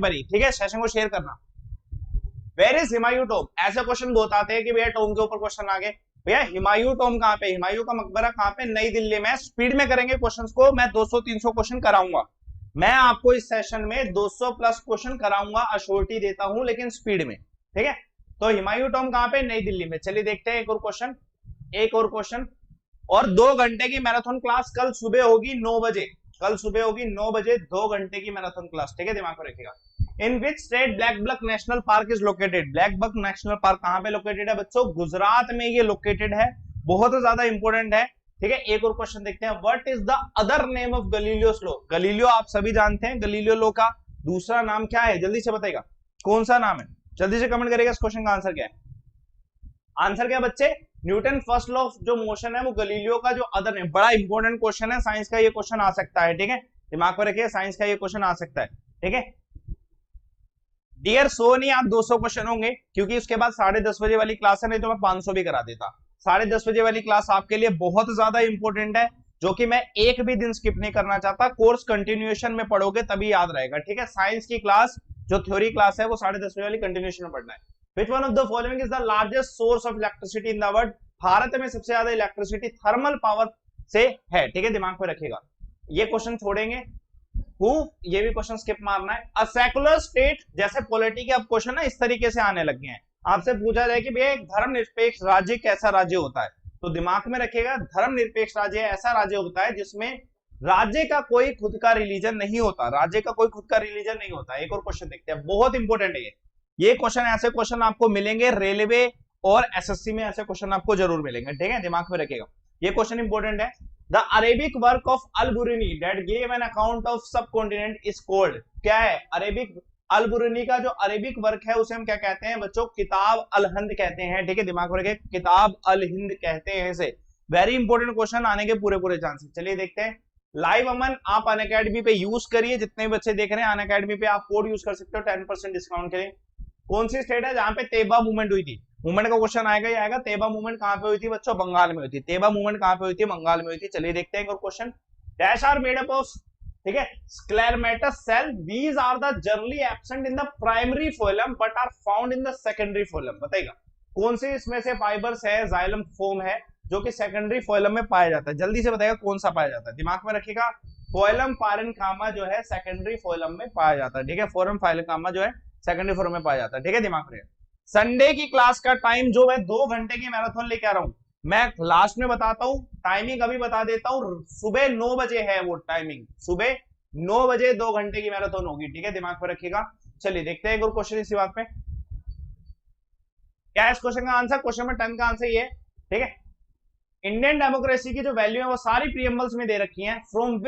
ठीक है, सेशन को शेयर करना। Where is Humayun tomb? ऐसे क्वेश्चन बहुत आते हैं कि भैया टॉम के ऊपर क्वेश्चन आ गए। भैया हुमायूं टॉम कहाँ पे? हुमायूं का मकबरा कहाँ पे? नई दिल्ली में। स्पीड में करेंगे क्वेश्चंस को, मैं 200-300 क्वेश्चन कराऊंगा। मैं आपको इस सेशन में 200 प्लस क्वेश्चन कराऊंगा, अश्योरिटी देता हूं, लेकिन स्पीड में। ठीक है, तो हुमायूं टॉम कहाँ पे? नई दिल्ली में। चलिए देखते हैं एक और क्वेश्चन, एक और क्वेश्चन। और 2 घंटे की मैराथन क्लास कल सुबह होगी 9 बजे। कल सुबह होगी 9 बजे, 2 घंटे की मैराथन क्लास। ठीक है, दिमाग में रखिएगा। In which state black buck national park is located? Black buck national park कहां पे लोकेटेड है बच्चों? गुजरात में ये लोकेटेड है। बहुत ज्यादा इंपॉर्टेंट है। ठीक है, एक और क्वेश्चन देखते हैं। What is the other name of Galileo's law? Galileo आप सभी जानते हैं, गलीलियो लॉ का दूसरा नाम क्या है? जल्दी से बताएगा कौन सा नाम है, जल्दी से कमेंट करेगा। इस क्वेश्चन का आंसर क्या है? आंसर क्या बच्चे? न्यूटन फर्स्ट लॉ ऑफ जो मोशन है वो गलीलियो का जो अदर नेम। बड़ा इंपॉर्टेंट क्वेश्चन है, साइंस का ये क्वेश्चन आ सकता है। ठीक है, दिमाग में रखिए, साइंस का ये क्वेश्चन आ सकता है। ठीक है डियर, 100 नहीं आप 200 क्वेश्चन होंगे, क्योंकि उसके बाद 10:30 बजे वाली क्लास है, नहीं तो मैं 500 भी करा देता। 10:30 बजे वाली क्लास आपके लिए बहुत ज्यादा इंपॉर्टेंट है, जो कि मैं एक भी दिन स्किप नहीं करना चाहता। कोर्स कंटिन्यूएशन में पढ़ोगे तभी याद रहेगा। ठीक है, साइंस की क्लास जो थ्योरी क्लास है वो 10:30 बजे वाली कंटिन्यूएशन में पढ़ना है। विच one of the following is the largest source of electricity in the world? Bharat में सबसे ज्यादा इलेक्ट्रिसिटी थर्मल पावर से है। ठीक है, दिमाग में रखिएगा, ये क्वेश्चन छोड़ेंगे। Who, ये भी क्वेश्चन स्किप मारना है। अ सेकुलर स्टेट, जैसे पॉलिटी के अब क्वेश्चन ना इस तरीके से आने लगे हैं। आपसे पूछा जाए कि भैया एक धर्मनिरपेक्ष राज्य कैसा राज्य होता है, तो दिमाग में रखिएगा, धर्मनिरपेक्ष राज्य ऐसा राज्य होता है जिसमें राज्य का कोई खुद का रिलीजन नहीं होता। राज्य का कोई खुद का रिलीजन नहीं होता। एक और क्वेश्चन देखते हैं, बहुत इंपॉर्टेंट है ये क्वेश्चन। ऐसे क्वेश्चन आपको मिलेंगे रेलवे और एसएससी में, ऐसे क्वेश्चन आपको जरूर मिलेंगे। ठीक है, दिमाग में रखिएगा, ये क्वेश्चन इंपॉर्टेंट है। The Arabic work of Al-Biruni that gave an account of subcontinent is called, क्या है? अरेबिक, अल-बुरुनी का जो अरेबिक वर्क है उसे हम क्या कहते हैं बच्चों? किताब अल-हिंद कहते हैं। ठीक है, दिमाग में रखिए, किताब अल-हिंद कहते हैं इसे। वेरी इंपॉर्टेंट क्वेश्चन आने के पूरे चांसेस। चलिए देखते हैं। लाइव अमन आप अनअकैडमी पे यूज करिए, जितने बच्चे देख रहे हैं अनअकैडमी पे आप कोड यूज कर सकते हो 10% डिस्काउंट के लिए। कौन सी स्टेट है जहां पे तेबा मूवमेंट हुई थी? मूवमेंट का क्वेश्चन आएगा ही आएगा। तेबा मूवमेंट कहां पे हुई थी बच्चों? बंगाल में हुई थी। तेबा मूवमेंट कहां पे हुई थी? बंगाल में हुई थी। चलिए देखते हैं एक और question. Dash are made up of, ठीक है, sclerenchymatous cell, these are the generally absent in the primary phloem but are found in the secondary phloem। बताइएगा कौन से इसमें से फाइबर्स है, जाइलम फोम है, जो कि सेकेंडरी फोइलम में पाया जाता है? जल्दी से बताइएगा कौन सा पाया जाता है? दिमाग में रखिएगा, फोइलम पारेन्कामा जो है सेकेंडरी फोइलम में पाया जाता है। ठीक है, फोरम पारेन्कामा जो है सेकेंडरी फोरम में पाया जाता है। ठीक है, दिमाग में। संडे की क्लास का टाइम जो है 2 घंटे की मैराथन लेके आ रहा हूं मैं, लास्ट में बताता हूं, टाइमिंग अभी बता देता हूं। सुबह 9 बजे है वो टाइमिंग, सुबह 9 बजे 2 घंटे की मैराथन होगी। ठीक है, दिमाग में रखिएगा। चलिए देखते हैं एक और क्वेश्चन इसी बात पे। क्या है इस क्वेश्चन का आंसर? क्वेश्चन में 10 का आंसर ये है। ठीक है, इंडियन डेमोक्रेसी की जो वैल्यू है वो सारी प्रीएम्बल्स में दे रखी है। From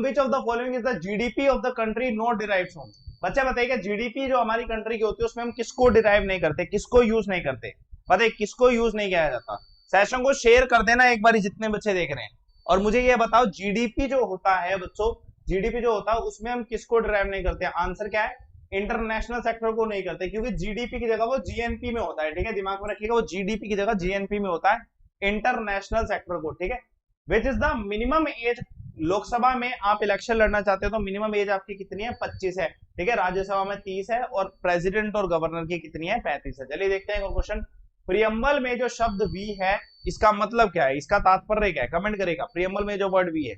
which of the following is the GDP of the country not derived from? बच्चा बताइएगा, जीडीपी जो हमारी कंट्री की होती है उसमें हम किसको डिराइव नहीं करते, किसको यूज नहीं करते? बताइए किसको यूज नहीं किया जाता? सेशन को शेयर कर देना एक बार, जितने बच्चे देख रहे हैं। और मुझे ये बताओ, जीडीपी जो होता है बच्चों, जीडीपी जो होता है उसमें हम किसको डिराइव नहीं करते? आंसर क्या है? इंटरनेशनल सेक्टर को नहीं करते, क्योंकि जीडीपी की जगह वो जीएनपी में होता है। ठीक है, दिमाग में रखिएगा, वो जीडीपी की जगह जीएनपी में होता है, इंटरनेशनल सेक्टर को। ठीक है, which is the minimum age? Lok Sabha में आप इलेक्शन लड़ना चाहते हो तो मिनिमम एज आपकी कितनी है? 25 है। ठीक है, राज्यसभा में 30 है, और प्रेसिडेंट और गवर्नर की कितनी है? 35 है। चलिए देखते हैं क्वेश्चन। प्रियम्बल में जो शब्द वी है इसका मतलब क्या है, इसका तात्पर्य क्या है? कमेंट करेगा। प्रियम्बल में जो वर्ड वी है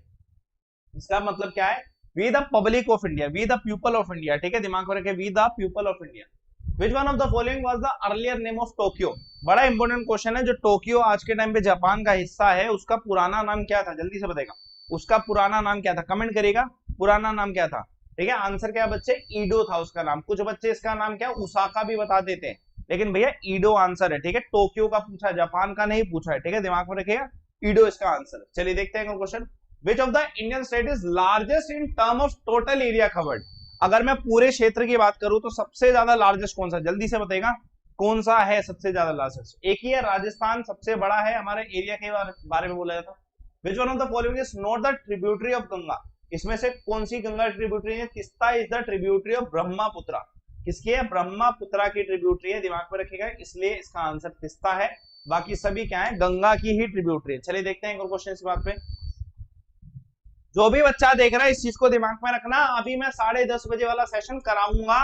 इसका मतलब क्या है? We the public of India, we the people of India. ठीक है, दिमाग में रखे, we the people of India. Which one of the following was the earlier name of Tokyo? बड़ा इंपॉर्टेंट क्वेश्चन है। जो टोक्यो आज के टाइम पे जापान का हिस्सा है उसका पुराना नाम क्या था? जल्दी से बताएगा उसका पुराना नाम क्या था? कमेंट करेगा, पुराना नाम क्या था? ठीक है, आंसर क्या है बच्चे? ईडो था उसका नाम। कुछ बच्चे इसका नाम क्या उसाका भी बता देते हैं, लेकिन भैया ईडो आंसर है। ठीक है, टोक्यो का पूछा, जापान का नहीं पूछा है। ठीक है, दिमाग में रखिएगा, ईडो इसका आंसर है। चलिए देखते हैं question. Which of the Indian state is largest in term of total area covered? अगर मैं पूरे क्षेत्र की बात करूं तो सबसे ज्यादा लार्जेस्ट कौन सा? जल्दी से बताएगा कौन सा है सबसे ज्यादा लार्जेस्ट? एक ही है, राजस्थान सबसे बड़ा है। हमारे एरिया के बारे में बोला जाता है। विच one of the following is not the tributary of Ganga? इसमें से कौन सी गंगा ट्रिब्यूटरी है? Teesta is the tributary of Brahmaputra. किसकी है? ब्रह्मपुत्रा की ट्रिब्यूटरी है। दिमाग में रखिएगा, इसलिए इसका आंसर तिस्ता है। बाकी सभी क्या है? गंगा की ही ट्रिब्यूटरी है। चलिए देखते हैं एक और क्वेश्चन इस बात पे। जो भी बच्चा देख रहा है इस चीज को दिमाग में रखना, अभी मैं 10:30 बजे वाला सेशन कराऊंगा।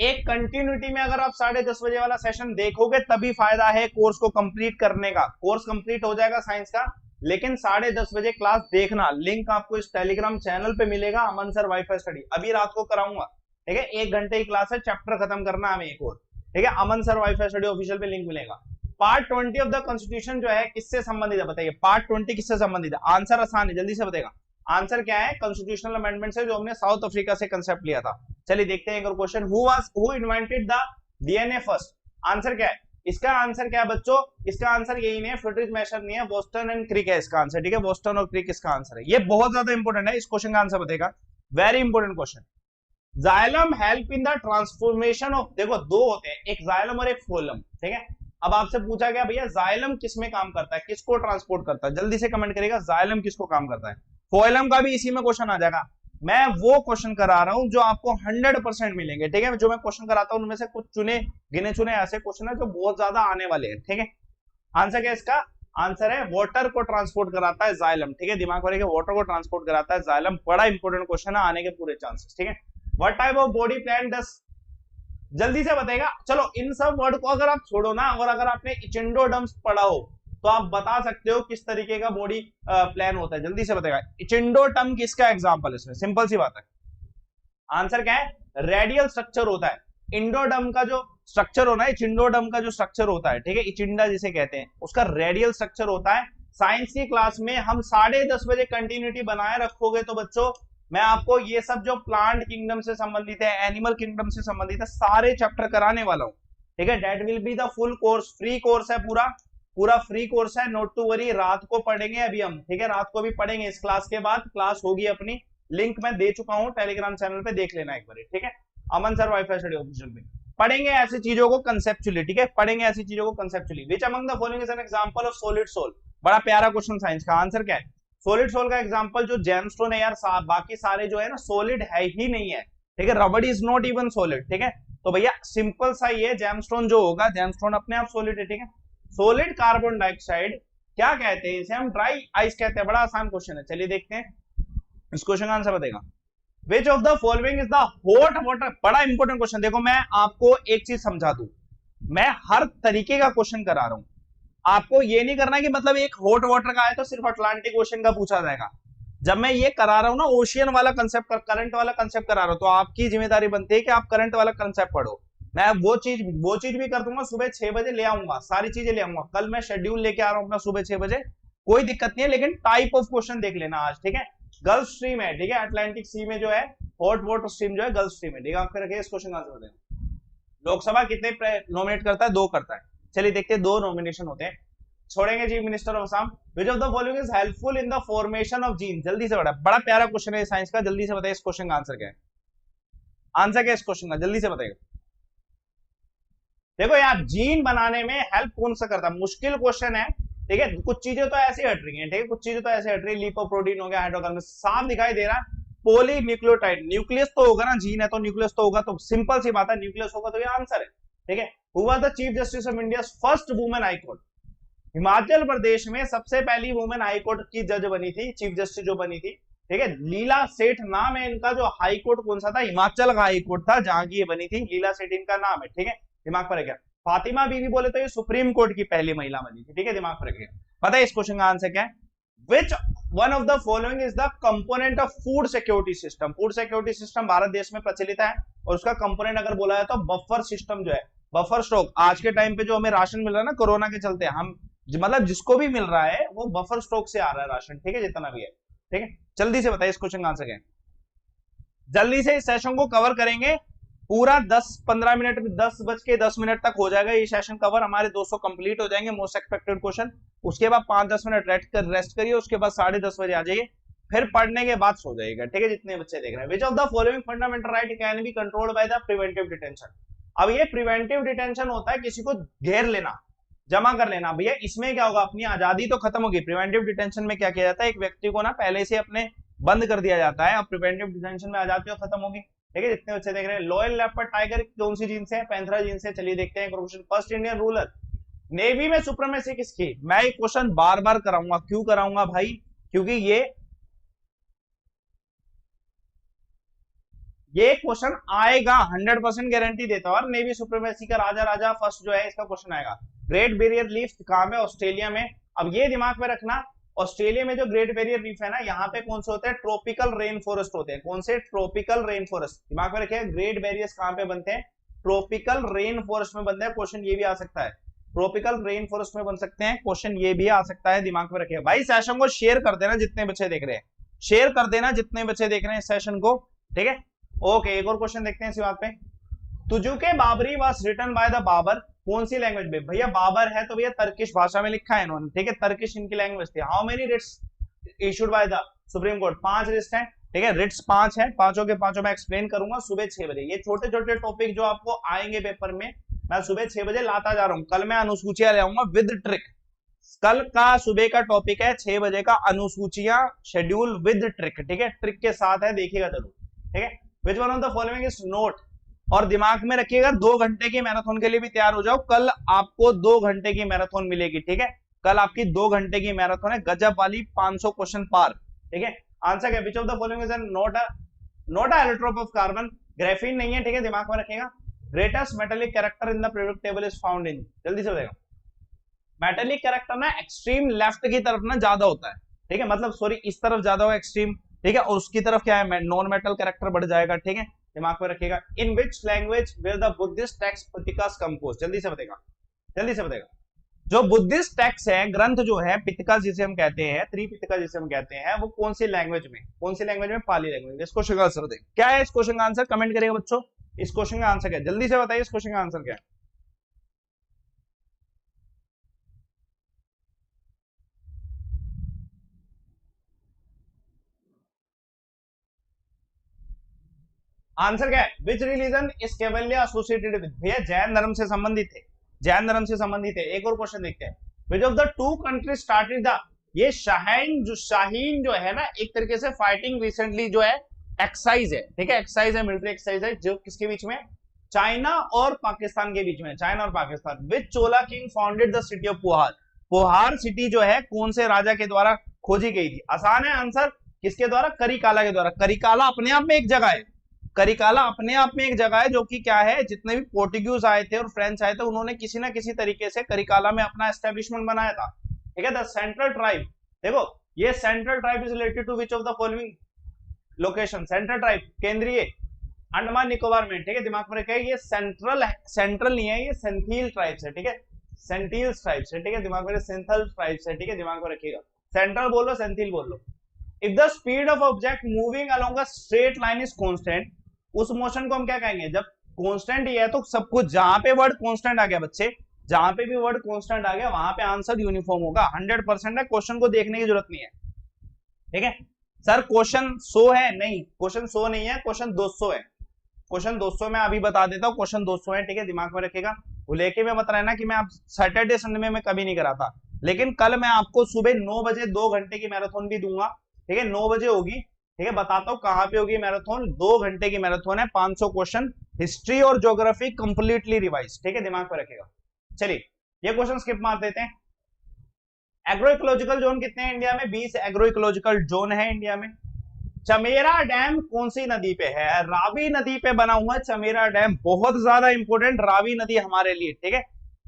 एक कंटिन्यूटी में अगर आप 10:30 बजे वाला सेशन देखोगे तभी फायदा है कोर्स को कंप्लीट करने का। कोर्स कंप्लीट हो जाएगा साइंस का, लेकिन 10:30 बजे क्लास देखना। लिंक आपको इस टेलीग्राम चैनल पे मिलेगा, अमन सर वाईफाई स्टडी। अभी रात को कराऊंगा, ठीक है, 1 घंटे की क्लास है, चैप्टर खत्म करना हमें एक और, ठीक है। अमन सर वाईफाई स्टडी ऑफिशियल पे लिंक मिलेगा। पार्ट 20 ऑफ द कॉन्स्टिट्यूशन जो है किससे संबंधित है बताइए? पार्ट 20 किससे संबंधित है? आंसर आसान है, जल्दी से बताएगा। आंसर क्या है? कॉन्स्टिट्यूशनल अमेंडमेंट से, जो हमने साउथ अफ्रीका से कंसेप्ट लिया था। चलिए देखते हैं एक और question. Who invented the DNA first? Answer क्या है इसका? आंसर क्या है बच्चों? इसका आंसर यही नहीं है, फ्रेडरिक मैशर नहीं है, बोस्टन एंड क्रिक है इसका आंसर, ठीक है। बोस्टन और क्रिक इसका आंसर है। ये बहुत ज्यादा इंपॉर्टेंट है, इस क्वेश्चन का आंसर बताएगा, very important question. Xylem help in the transformation of, देखो दो होते हैं, एक जाइलम और एक फोलम, ठीक है। अब आपसे पूछा गया भैया जाइलम किस में काम करता है, किसको ट्रांसपोर्ट करता है? जल्दी से कमेंट करेगा जाइलम किसको काम करता है। फोइलम का भी इसी में क्वेश्चन आ जाएगा। मैं वो क्वेश्चन करा रहा हूं जो आपको 100% मिलेंगे, ठीक है। जो मैं क्वेश्चन कराता हूं उनमें से कुछ चुने गिने चुने ऐसे क्वेश्चन है जो बहुत ज्यादा आने वाले हैं, ठीक है। आंसर क्या है इसका? आंसर है वाटर को ट्रांसपोर्ट कराता है जाइलम, ठीक है। दिमाग में वाटर को ट्रांसपोर्ट कराता है जाइलम। बड़ा इंपॉर्टेंट क्वेश्चन है, आने के पूरे चांसेस, ठीक है। What type of body plan does, जल्दी से बताएगा। चलो इन सब वर्ड को अगर आप छोड़ो ना, और अगर आपने इचिंडोडर्म्स पढ़ा हो तो आप बता सकते हो किस तरीके का बॉडी प्लान होता है। जल्दी से बताएगा। इचिंडोटर्म किसका एग्जांपल है इसमें? सिंपल सी बात है, आंसर क्या है? रेडियल स्ट्रक्चर होता है। इंडोडर्म का जो स्ट्रक्चर होना है, इचिंडोडर्म का जो स्ट्रक्चर होता है, ठीक है, इचिंडा जिसे कहते हैं, उसका रेडियल स्ट्रक्चर होता है। साइंस की क्लास में हम 10:30 बजे कंटिन्यूटी बनाए रखोगे तो बच्चों मैं आपको ये सब जो प्लांट किंगडम से संबंधित है, एनिमल किंगडम से संबंधित है, सारे चैप्टर कराने वाला हूं, ठीक है। That will be the full course, free course है, पूरा पूरा फ्री कोर्स है, नोट टू वरी। रात को पढ़ेंगे अभी हम, ठीक है, रात को भी पढ़ेंगे। इस क्लास के बाद क्लास होगी अपनी, लिंक मैं दे चुका हूं टेलीग्राम चैनल पे, देख लेना एक बार, ठीक है। अमन सर वाईफाई स्टडी ऑफिशियल पे पढ़ेंगे ऐसी चीजों को कंसेप्चुअली, ठीक है, पढ़ेंगे ऐसी चीजों को conceptually. Which among the following is an example of solid sol? बड़ा प्यारा क्वेश्चन साइंस का। आंसर क्या है? सॉलिड सोल का एग्जांपल जो जेमस्टोन है यार, बाकी सारे जो है ना सॉलिड है ही नहीं है, ठीक है। रबड़ इज नॉट इवन सॉलिड, ठीक है। तो भैया सिंपल सा ये जेमस्टोन जो होगा, जेमस्टोन अपने आप सॉलिड है, ठीक है। सॉलिड कार्बन डाइऑक्साइड क्या कहते हैं? इसे हम ड्राई आइस कहते हैं। बड़ा आसान क्वेश्चन है, चलिए देखते हैं इस क्वेश्चन का आंसर बताएगा। Which of the following is the hot water? बड़ा इंपॉर्टेंट क्वेश्चन। देखो मैं आपको एक चीज समझा दूं, मैं हर तरीके का क्वेश्चन करा रहा हूं। आपको ये नहीं करना कि मतलब एक हॉट वाटर का है तो सिर्फ अटलांटिक ओशन का पूछा जाएगा। जब मैं ये करा रहा हूं ना, ओशियन वाला कंसेप्ट, करंट वाला कंसेप्ट करा रहा हूं, तो आपकी जिम्मेदारी बनती है कि आप करंट वाला कंसेप्ट पढ़ो। मैं वो चीज भी कर दूंगा, सुबह 6 बजे ले आऊंगा, सारी चीजें ले आऊंगा। कल मैं शेड्यूल लेके आ रहा हूं अपना सुबह 6 बजे, कोई दिक्कत नहीं है, लेकिन टाइप ऑफ क्वेश्चन देख लेना आज, ठीक है। गल्फ स्ट्रीम है, ठीक है, अटलांटिक सी में जो है हॉट वाटर स्ट्रीम जो है गल्फ स्ट्रीम है, ठीक है। आपको रखिए इस क्वेश्चन का आंसर देना। लोकसभा कितने नॉमिनेट करता है? 2 करता है। चलिए देखते हैं, 2 नॉमिनेशन होते हैं। छोड़ेंगे chief minister of Assam. Which of the following is helpful in the formation of gene? जल्दी से बड़ा प्यारा क्वेश्चन है साइंस का, जल्दी से बताइए इस क्वेश्चन का आंसर क्या है? आंसर क्या है इस क्वेश्चन का? जल्दी से बताइएगा। देखो यार, जीन बनाने में हेल्प कौन सा करता है? मुश्किल क्वेश्चन है, ठीक है। कुछ चीजें तो ऐसे हट रही हैं, ठीक है, कुछ चीजें तो ऐसे हट रही है। लिपोप्रोटीन हो गया, हाइड्रोकार्बन, साफ दिखाई दे रहा है। पॉलीन्यूक्लियोटाइड, न्यूक्लियस तो होगा ना, जीन है तो न्यूक्लियस तो होगा, तो सिंपल सी बात है, न्यूक्लियस होगा तो ये आंसर है, ठीक है। Who was the chief justice of India first women high court? Himachal Pradesh में सबसे पहली वुमेन हाई कोर्ट की जज बनी थी, चीफ जस्टिस जो बनी थी, ठीक है। लीला सेठ नाम है इनका। जो हाई कोर्ट कौन सा था? हिमाचल का हाई कोर्ट था, जहां की ये बनी थी। लीला सेठ इनका नाम है, ठीक है, दिमाग पर रखिएगा। फातिमा बीवी बोले तो ये सुप्रीम कोर्ट की पहली महिला बनी थी, ठीक है, दिमाग पर रखिएगा। पता है इस क्वेश्चन का आंसर क्या है? Which one of the following is the component of food security system? Food security system Bharat देश में प्रचलित है, और उसका कंपोनेंट अगर बोला जाए तो बफर सिस्टम जो है, बफर स्टॉक। आज के टाइम पे जो हमें राशन मिल रहा है ना कोरोना के चलते, हम मतलब जिसको भी मिल रहा है वो बफर स्टॉक से आ रहा है राशन, ठीक है, जितना भी है, ठीक है। जल्दी से बताइए इस क्वेश्चन का आंसर क्या है? जल्दी से इस सेशन को कवर करेंगे पूरा 10-15 मिनट, 10:10 तक हो जाएगा ये सेशन कवर। हमारे 200 कंप्लीट हो जाएंगे मोस्ट एक्सपेक्टेड क्वेश्चन। उसके बाद 5-10 मिनट रेस्ट करिए, उसके बाद 10:30 बजे आ जाइए, फिर पढ़ने के बाद सो जाइएगा, ठीक है, जितने बच्चे देख रहे हैं। विच of the following fundamental right can be controlled by the preventive detention? अब ये प्रिवेंटिव डिटेंशन होता है किसी को घेर लेना, जमा कर लेना। भैया इसमें क्या होगा? अपनी आजादी तो खत्म होगी। प्रिवेंटिव डिटेंशन में क्या किया जाता है? एक व्यक्ति को ना पहले से अपने बंद कर दिया जाता है, अब प्रिवेंटिव डिटेंशन में आजादी तो खत्म होगी, ठीक है, जितने बच्चे देख रहे हैं। लॉयल लेपर्ड टाइगर कौन सी जीन से है? पैंथेरा जीन से। चलिए देखते हैं question. First Indian ruler, navy में सुप्रीमेसी किसकी? मैं एक क्वेश्चन बार बार कराऊंगा। क्यों कराऊंगा भाई? क्योंकि ये ये क्वेश्चन आएगा, 100% गारंटी देता हूं। और नेवी सुप्रीमेसी का राजा राजा फर्स्ट जो है इसका क्वेश्चन आएगा। ग्रेट बैरियर रीफ कहां पे? ऑस्ट्रेलिया में। अब ये दिमाग में रखना, ऑस्ट्रेलिया में जो ग्रेट बैरियर रीफ है ना, यहाँ पे कौन से होते हैं? ट्रॉपिकल रेन फॉरेस्ट होते हैं। कौन से? Tropical rain forest. दिमाग में रखिए, ग्रेट बैरियर्स कहां पे बनते हैं? ट्रॉपिकल रेन फॉरेस्ट में बनते हैं। क्वेश्चन ये भी आ सकता है, ट्रॉपिकल रेन फॉरेस्ट में बन सकते हैं। क्वेश्चन ये भी आ सकता है, दिमाग में रखिए। भाई सेशन को शेयर कर देना जितने बच्चे देख रहे हैं, शेयर कर देना जितने बच्चे देख रहे हैं सेशन को, ठीक है। ओके, एक और क्वेश्चन देखते हैं इसी बात पे। Tuzuk-e Baburi was written by the Babar, कौन सी लैंग्वेज में? भैया बाबर है तो भैया तर्किश भाषा में लिखा है इन्होंने, ठीक है, तर्किश इनकी लैंग्वेज थी। How many writs issued by the Supreme Court? 5 writs हैं, ठीक है, रिट्स 5 है, पांचों के पांचों मैं एक्सप्लेन करूंगा सुबह 6 बजे। ये छोटे छोटे टॉपिक जो आपको आएंगे पेपर में, मैं सुबह 6 बजे लाता जा रहा हूं। कल मैं अनुसूचियां ले आऊंगा विद ट्रिक। कल का सुबह का टॉपिक है 6 बजे का, अनुसूचियां शेड्यूल विद ट्रिक, ठीक है, ट्रिक के साथ है, देखिएगा जरूर, ठीक है। विच one of the following is note? और दिमाग में रखिएगा 2 घंटे की मैराथन के लिए भी तैयार हो जाओ। कल आपको 2 घंटे की मैराथन मिलेगी, ठीक है, कल आपकी 2 घंटे की मैराथन है, गजब वाली, 500 क्वेश्चन पार, ठीक है। आंसर क्या? विच of the following is not a allotrope of carbon? Graphene नहीं है, ठीक है, दिमाग में रखिएगा। Greatest metallic character in the periodic table is found in? जल्दी से बताएगा। मेटेलिक कैरेक्टर ना एक्सट्रीम लेफ्ट की तरफ ना ज्यादा होता है, ठीक है, मतलब सॉरी इस तरफ ज्यादा होगा एक्सट्रीम, ठीक है, और उसकी तरफ क्या है? नॉन मेटल कैरेक्टर बढ़ जाएगा, ठीक है, दिमाग में रखिएगा। In which language were the Buddhist text Pitakas composed? जल्दी से बताएगा, जल्दी से बताएगा। जो बुद्धिस्ट टेक्स्ट है, ग्रंथ जो है, पिटका जिसे हम कहते हैं, त्रिपिटका जिसे हम कहते हैं, वो कौन सी लैंग्वेज में? कौन सी लैंग्वेज में? पाली लैंग्वेज। इस क्वेश्चन का आंसर दे, क्या है इस क्वेश्चन का आंसर? कमेंट करेगा बच्चों, इस क्वेश्चन का आंसर क्या है? जल्दी से बताइए, इस क्वेश्चन का आंसर क्या है? आंसर क्या है? Which religion is Kaivalya associated with? भैया जैन धर्म से संबंधित है, जैन धर्म से संबंधित है। एक और क्वेश्चन देखते हैं। विच of the 2 countries started the? ये शाहीन जो है ना, एक तरीके से फाइटिंग रिसेंटली जो है एक्सरसाइज है, ठीक है, एक्सरसाइज है, मिलिट्री एक्सरसाइज है, जो किसके बीच में? चाइना और पाकिस्तान के बीच में, चाइना और Pakistan. Which Chola king founded the city of Puhar? Puhar city जो है कौन से राजा के द्वारा खोजी गई थी? आसान है आंसर, किसके द्वारा? करिकाला के द्वारा। करिकाला अपने आप में एक जगह है, करिकाला अपने आप में एक जगह है, जो कि क्या है, जितने भी पोर्टुगीज आए थे और फ्रेंच आए थे, उन्होंने किसी ना किसी तरीके से करिकाला में अपना एस्टेब्लिशमेंट बनाया था, ठीक है। द सेंट्रल ट्राइब, देखो ये central tribe is related to which of the following location? Central tribe केंद्रीय अंडमान निकोबार में, ठीक है, दिमाग में रखिए। ये सेंट्रल नहीं है, ये सेंथिल ट्राइब्स है, ठीक है, सेंथिल ट्राइब्स है, ठीक है, दिमाग में, सेंथल ट्राइब्स है, ठीक है, दिमाग में रखिएगा। सेंट्रल बोलो, सेंथिल बोल लो। If the speed of object moving along a straight line is constant, उस मोशन को हम क्या कहेंगे? जब कांस्टेंट ही है तो सब कुछ, जहां पे वर्ड कांस्टेंट आ गया बच्चे, जहां पे भी वर्ड कांस्टेंट आ गया वहां पे आंसर यूनिफॉर्म होगा, 100% है, क्वेश्चन को देखने की जरूरत नहीं है, ठीक है। सर क्वेश्चन 100 है? नहीं, क्वेश्चन 100 नहीं है, क्वेश्चन 200 है, क्वेश्चन 200 में अभी बता देता हूँ, क्वेश्चन 200 है, ठीक है, दिमाग में रखिएगा। वो लेके मैं बता रहा ना कि मैं आप सैटरडे संडे में मैं कभी नहीं कराता, लेकिन कल मैं आपको सुबह 9 बजे 2 घंटे की मैराथन भी दूंगा, ठीक है, 9 बजे होगी, ठीक है, बताता हूँ कहां पे होगी मैराथन। 2 घंटे की मैराथन है, 500 क्वेश्चन, हिस्ट्री और ज्योग्राफी कंप्लीटली रिवाइज, ठीक है, दिमाग में रखेगा। चलिए ये क्वेश्चन स्किप मार देते हैं। एग्रो इकोलॉजिकल जोन कितने हैं इंडिया में? 20 एग्रो इकोलॉजिकल जोन है इंडिया में। चमेरा डैम कौन सी नदी पे है? रावी नदी पे बना हुआ चमेरा डैम, बहुत ज्यादा इंपोर्टेंट रावी नदी हमारे लिए, ठीक है,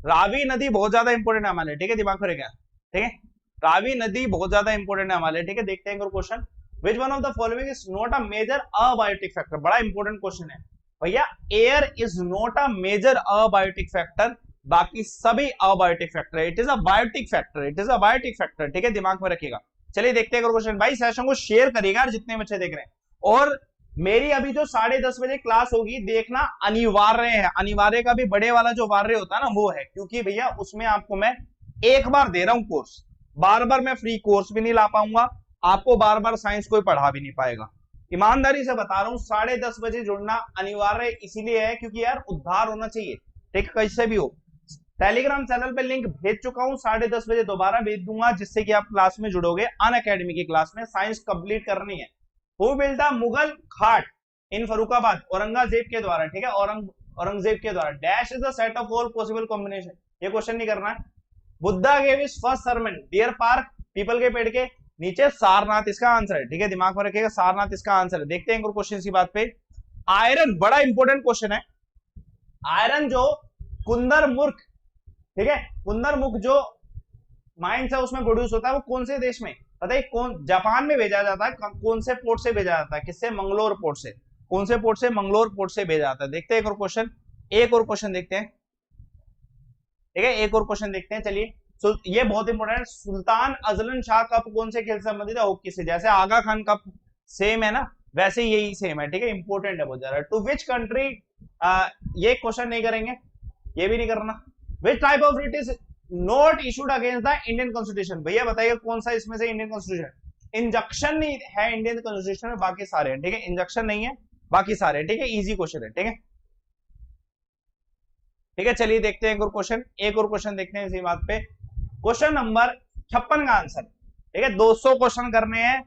रावी नदी बहुत ज्यादा इंपोर्टेंट है हमारे लिए, ठीक है, दिमाग में रखेगा, ठीक है, रावी नदी बहुत ज्यादा इंपोर्टेंट है हमारे लिए, ठीक है। देखते हैं question. Which one of the following is not a major abiotic factor? बड़ा इंपॉर्टेंट क्वेश्चन है भैया। Air is not a major abiotic factor, बाकी सभी अबायोटिक फैक्टर है। It is a biotic factor, it is a biotic factor, ठीक है, दिमाग में रखिएगा। चलिए देखते हैं क्वेश्चन। भाई सेशन को शेयर करिएगा जितने बच्चे देख रहे हैं, और मेरी अभी जो 10:30 बजे क्लास होगी देखना अनिवार्य है, अनिवार्य का भी बड़े वाला जो वार्य होता है ना वो है, क्योंकि भैया उसमें आपको मैं एक बार दे रहा हूं कोर्स, बार बार मैं फ्री कोर्स भी नहीं ला पाऊंगा, आपको बार बार साइंस कोई पढ़ा भी नहीं पाएगा। ईमानदारी से बता रहा हूं, 10:30 बजे जुड़ना अनिवार्य इसीलिए है क्योंकि यार उद्धार होना चाहिए, ठीक, कैसे भी हो। टेलीग्राम चैनल पे लिंक भेज चुका हूं, 10:30 बजे दोबारा भेज दूंगा, जिससे कि आप क्लास में जुड़ोगे, अनअकैडमी की क्लास में। साइंस कंप्लीट करनी है। हु बिल्ट द मुगल घाट इन फरुखाबाद? औरंगजेब के द्वारा, ठीक है, औरंगजेब के द्वारा। Dash is the set of all possible combination, ये क्वेश्चन नहीं करना है। Buddha gave his first sermon, deer park, people के पेड़ के नीचे, सारनाथ इसका आंसर है, ठीक है, दिमाग में रखिएगा, सारनाथ इसका आंसर है। देखते हैं क्वेश्चन की बात पे। आयरन बड़ा इंपॉर्टेंट क्वेश्चन है। आयरन जो कुंदरमुख, ठीक है, कुंदरमुख जो माइंस है उसमें प्रोड्यूस होता है, वो कौन से देश में पता है? कौन? जापान में भेजा जाता है। कौन से पोर्ट से भेजा जाता है? किससे? मंगलोर पोर्ट से। कौन से पोर्ट से? मंगलोर पोर्ट से भेजा जाता है। देखते हैं एक और क्वेश्चन, एक और क्वेश्चन देखते हैं, ठीक है, एक और क्वेश्चन देखते हैं। चलिए, ये बहुत इंपॉर्टेंट है। सुल्तान अजलन शाह कप कौन से खेल से संबंधित है? हॉकी से। जैसे आगा खान कप सेम है ना, वैसे यही सेम है, ठीक है, इंपॉर्टेंट है बहुत ज्यादा। टू विच कंट्री, ये क्वेश्चन नहीं करेंगे, ये भी नहीं करना। Which type of writ is not issued against the Indian constitution? भैया बताइए कौन सा इसमें से इंडियन कॉन्स्टिट्यूशन? इंजक्शन नहीं है इंडियन कॉन्स्टिट्यूशन में, बाकी सारे हैं, ठीक है, इंजक्शन नहीं है, बाकी सारे, ठीक है, इजी क्वेश्चन है, ठीक है, ठीक है। चलिए देखते हैं एक और क्वेश्चन, एक और क्वेश्चन देखते हैं इसी बात पे। क्वेश्चन नंबर 56 का आंसर, ठीक है, 200 क्वेश्चन करने हैं।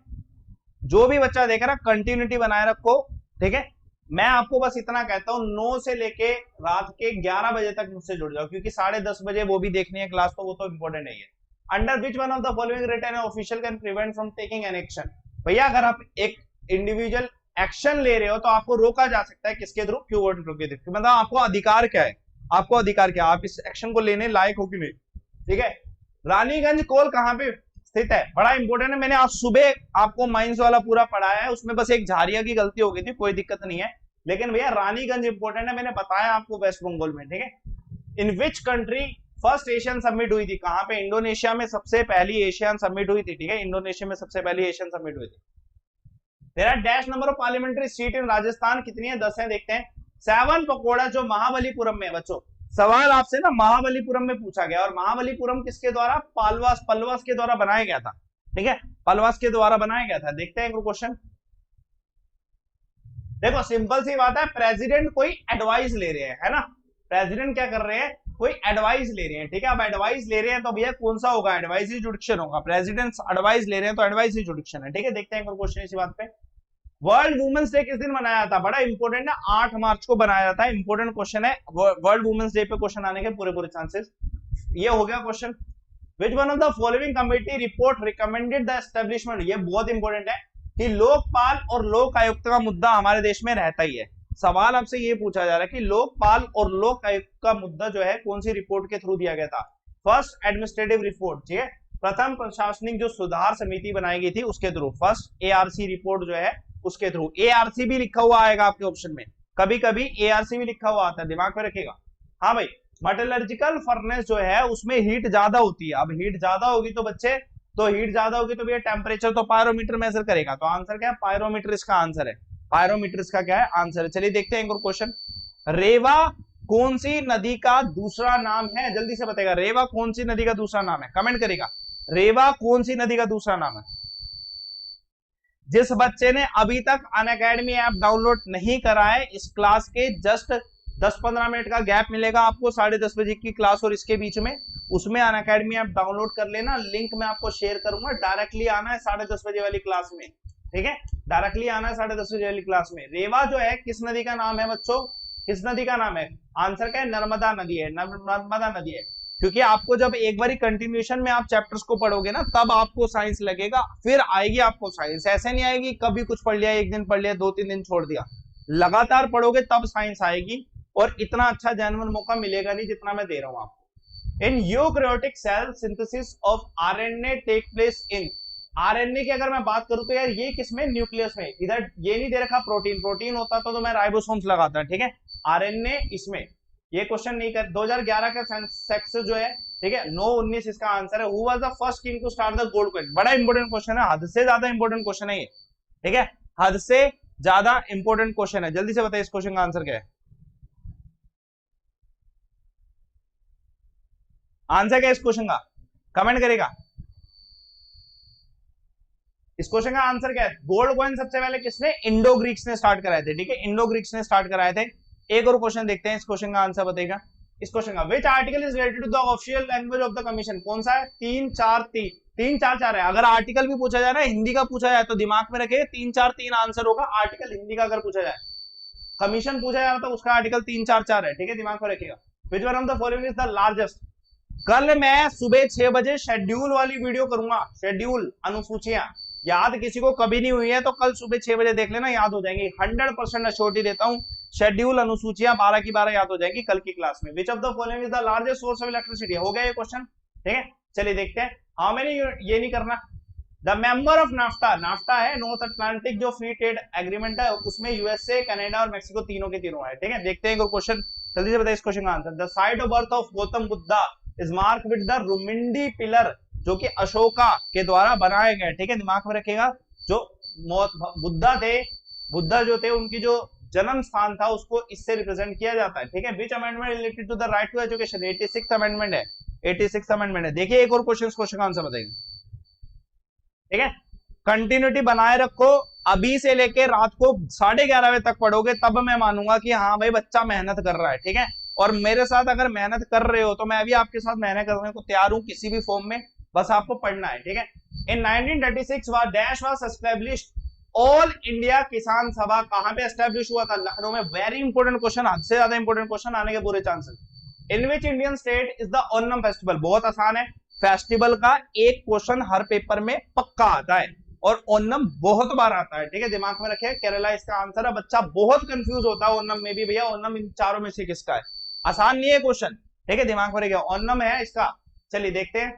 जो भी बच्चा देख रहा कंटिन्यूटी बनाए रखो, ठीक है। मैं आपको बस इतना कहता हूं, 9 से लेके रात के 11 बजे तक मुझसे जुड़ जाओ, क्योंकि 10:30 बजे वो भी देखनी है क्लास, तो वो तो इंपॉर्टेंट नहीं है। Under which one of the following written official can prevent from taking an action? भैया अगर आप एक इंडिविजुअल एक्शन ले रहे हो तो आपको रोका जा सकता है, किसके थ्रू? क्यू के थ्रू। मतलब आपको अधिकार क्या है, आपको अधिकार क्या, आप इस एक्शन को लेने लायक हो कि नहीं, ठीक है। रानीगंज कोल कहां पे स्थित है? बड़ा इंपॉर्टेंट है, मैंने आज सुबह आपको माइंस वाला पूरा पढ़ाया है, उसमें बस एक झारिया की गलती हो गई थी, कोई दिक्कत नहीं है, लेकिन भैया रानीगंज इंपॉर्टेंट है, मैंने बताया आपको, वेस्ट बंगाल में, ठीक है। In which country first Asian summit हुई थी? कहां पे? इंडोनेशिया में सबसे पहली एशियन समिट हुई थी, ठीक है, इंडोनेशिया में सबसे पहली एशियन समिट हुई थी। तेरा dash number of parliamentary seat in Rajasthan कितनी है? 10 है। देखते हैं। 7 पकोड़ा जो महाबलीपुरम में, बच्चों सवाल आपसे ना महाबलीपुरम में पूछा गया, और महाबलीपुरम किसके द्वारा? पल्वास के द्वारा बनाया गया था, ठीक है, पल्वास के द्वारा बनाया गया था। देखते हैं क्वेश्चन। देखो सिंपल सी बात है, प्रेसिडेंट कोई एडवाइस ले रहे हैं, है ना, प्रेसिडेंट क्या कर रहे हैं? कोई एडवाइस ले रहे हैं, ठीक है। अब एडवाइस ले रहे हैं तो भैया कौन सा होगा? एडवाइस जुडिक्शन होगा। प्रेसिडेंट एडवाइस ले रहे हैं तो एडवाइस जुडिक्शन है, ठीक है। देखते हैं क्वेश्चन इसी बात पे। वर्ल्ड वुमेन्स डे किस दिन मनाया था? बड़ा इंपॉर्टेंट है, 8 मार्च को बनाया जाता है, इंपॉर्टेंट क्वेश्चन है। वर्ल्ड वुमेन्स डे पे क्वेश्चन आने के पूरे चांसेस। ये हो गया question. Which one of the following committee report recommended the establishment? ये बहुत इंपॉर्टेंट है कि लोकपाल और लोक आयुक्त का मुद्दा हमारे देश में रहता ही है। सवाल आपसे ये पूछा जा रहा है कि लोकपाल और लोक आयुक्त का मुद्दा जो है कौन सी रिपोर्ट के थ्रू दिया गया था? फर्स्ट एडमिनिस्ट्रेटिव रिपोर्ट, ठीक है, प्रथम प्रशासनिक जो सुधार समिति बनाई गई थी उसके थ्रू, फर्स्ट एआरसी रिपोर्ट जो है उसके थ्रू। एआरसी भी लिखा हुआ आएगा आपके ऑप्शन में, कभी कभी एआरसी भी लिखा हुआ आता है, दिमाग में रखेगा। हाँ भाई, मेटलर्जिकल फर्नेस जो है उसमें हीट ज्यादा होती है। अब हीट ज्यादा होगी तो बच्चे, तो हीट ज्यादा होगी तो भैया टेम्परेचर तो पायरोमीटर मेजर करेगा, तो आंसर क्या है? पायरोमीटर इसका आंसर है, पायरोमीटर इसका क्या है? आंसर है। चलिए देखते हैं एक और क्वेश्चन। रेवा कौन सी नदी का दूसरा नाम है? जल्दी से बताएगा, रेवा कौन सी नदी का दूसरा नाम है? कमेंट करेगा, रेवा कौन सी नदी का दूसरा नाम है? जिस बच्चे ने अभी तक अनअकैडमी ऐप डाउनलोड नहीं करा है, इस क्लास के जस्ट 10-15 मिनट का गैप मिलेगा आपको 10:30 बजे की क्लास और इसके बीच में, उसमें अनअकैडमी ऐप डाउनलोड कर लेना। लिंक मैं आपको शेयर करूंगा, डायरेक्टली आना है 10:30 बजे वाली क्लास में, ठीक है, डायरेक्टली आना है 10:30 बजे वाली क्लास में। रेवा जो है किस नदी का नाम है बच्चों? किस नदी का नाम है? आंसर क्या है? नर्मदा नदी है, नर्मदा नदी है। क्योंकि आपको जब एक बार कंटिन्यूएशन में आप चैप्टर्स को पढ़ोगे ना, तब आपको साइंस लगेगा, फिर आएगी आपको साइंस। ऐसे नहीं आएगी कभी कुछ पढ़ लिया, एक दिन पढ़ लिया, 2-3 दिन छोड़ दिया, लगातार पढ़ोगे तब साइंस आएगी, और इतना अच्छा जेन्युइन मौका मिलेगा नहीं जितना मैं दे रहा हूं आपको। In eukaryotic cell synthesis of RNA take place in, RNA की अगर मैं बात करूं तो यार ये किसमें? न्यूक्लियस में। इधर ये नहीं दे रखा प्रोटीन, प्रोटीन होता तो मैं राइबोसोम्स लगाता, ठीक है, आरएनए इसमें। ये क्वेश्चन नहीं कर, 2011 का सेक्स जो है, ठीक है, 9-19 इसका आंसर है। Who was the first king to start the gold quest? बड़ा इंपॉर्टेंट क्वेश्चन है, हद से ज्यादा इंपॉर्टेंट क्वेश्चन है ये, ठीक है, हद से ज्यादा इंपॉर्टेंट क्वेश्चन है। जल्दी से बताइए इस क्वेश्चन का आंसर क्या है? आंसर क्या है इस क्वेश्चन का? कमेंट करेगा। इस क्वेश्चन का आंसर क्या है? गोल्ड कॉइन सबसे पहले किसने? इंडो ग्रीक्स ने स्टार्ट कराए थे, ठीक है, इंडो ग्रीक्स ने स्टार्ट कराए थे। एक और क्वेश्चन देखते हैं, इस क्वेश्चन का आंसर बताएगा। इस क्वेश्चन का which article is related to the official language of the commission? कौन सा है? 3-4-3 है। अगर आर्टिकल भी पूछा जाए ना, हिंदी का पूछा जाए तो दिमाग में रखे 3-4-3 आंसर होगा। आर्टिकल हिंदी का अगर पूछा जाए, कमीशन पूछा जा रहा तो उसका आर्टिकल 3-4-4 है, ठीक है, दिमाग में रखिएगा। विच one of the following is the largest? कल मैं सुबह 6 बजे शेड्यूल वाली वीडियो करूंगा, शेड्यूल अनुसूचियां, याद किसी को कभी नहीं हुई है तो कल सुबह 6 बजे देख लेना, याद हो जाएंगी। 100% अश्योरिटी देता हूँ, शेड्यूल अनुसूचियां 12 की 12 याद हो जाएंगी कल की क्लास में। विच of the following is the largest source of electricity, हो गया ये क्वेश्चन, ठीक है। चलिए देखते हैं, हाउ मेनी, ये नहीं करना। The member of NAFTA, NAFTA है नॉर्थ अटलांटिक जो फ्री ट्रेड एग्रीमेंट है, उसमें यूएसए, कनाडा और मेक्सिको तीनों के तीनों है, ठीक है। देखते हैं क्वेश्चन, जल्दी से बताइए इस क्वेश्चन का answer. The site of birth of Gautam Buddha is marked with the Rummindei pillar, जो कि अशोका के द्वारा बनाए गए, ठीक है, दिमाग में रखिएगा। जो बुद्धा थे, बुद्धा जो थे उनकी जो जन्म स्थान था उसको इससे रिप्रेजेंट किया जाता है, ठीक है। Which amendment related to the right to education, 86th amendment है, 86th अमेंडमेंट है। देखिए एक और क्वेश्चन का आंसर बताइए, ठीक है। कंटिन्यूटी बनाए रखो, अभी से लेके रात को 11:30 बजे तक पढ़ोगे तब मैं मानूंगा कि हाँ भाई बच्चा मेहनत कर रहा है, ठीक है। और मेरे साथ अगर मेहनत कर रहे हो तो मैं भी आपके साथ मेहनत करने को तैयार हूं किसी भी फॉर्म में, बस आपको पढ़ना है, ठीक है। इन 1936 dash was established, all India किसान सभा कहां पे एस्टैब्लिश हुआ था? लखनऊ में। वेरी इंपॉर्टेंट क्वेश्चन, हद से ज्यादा इंपॉर्टेंट क्वेश्चन आने के पूरे chances. In which Indian state is the Onam festival, बहुत आसान है, फेस्टिवल का एक क्वेश्चन हर पेपर में पक्का आता है और ओनम बहुत बार आता है, ठीक है, दिमाग में रखे। केरला इसका आंसर है। बच्चा बहुत कंफ्यूज होता है ओनम में भी, भैया ओनम इन चारों में से किसका है? आसान नहीं है क्वेश्चन, ठीक है, दिमाग में रखिए, ओनम है इसका। चलिए देखते हैं,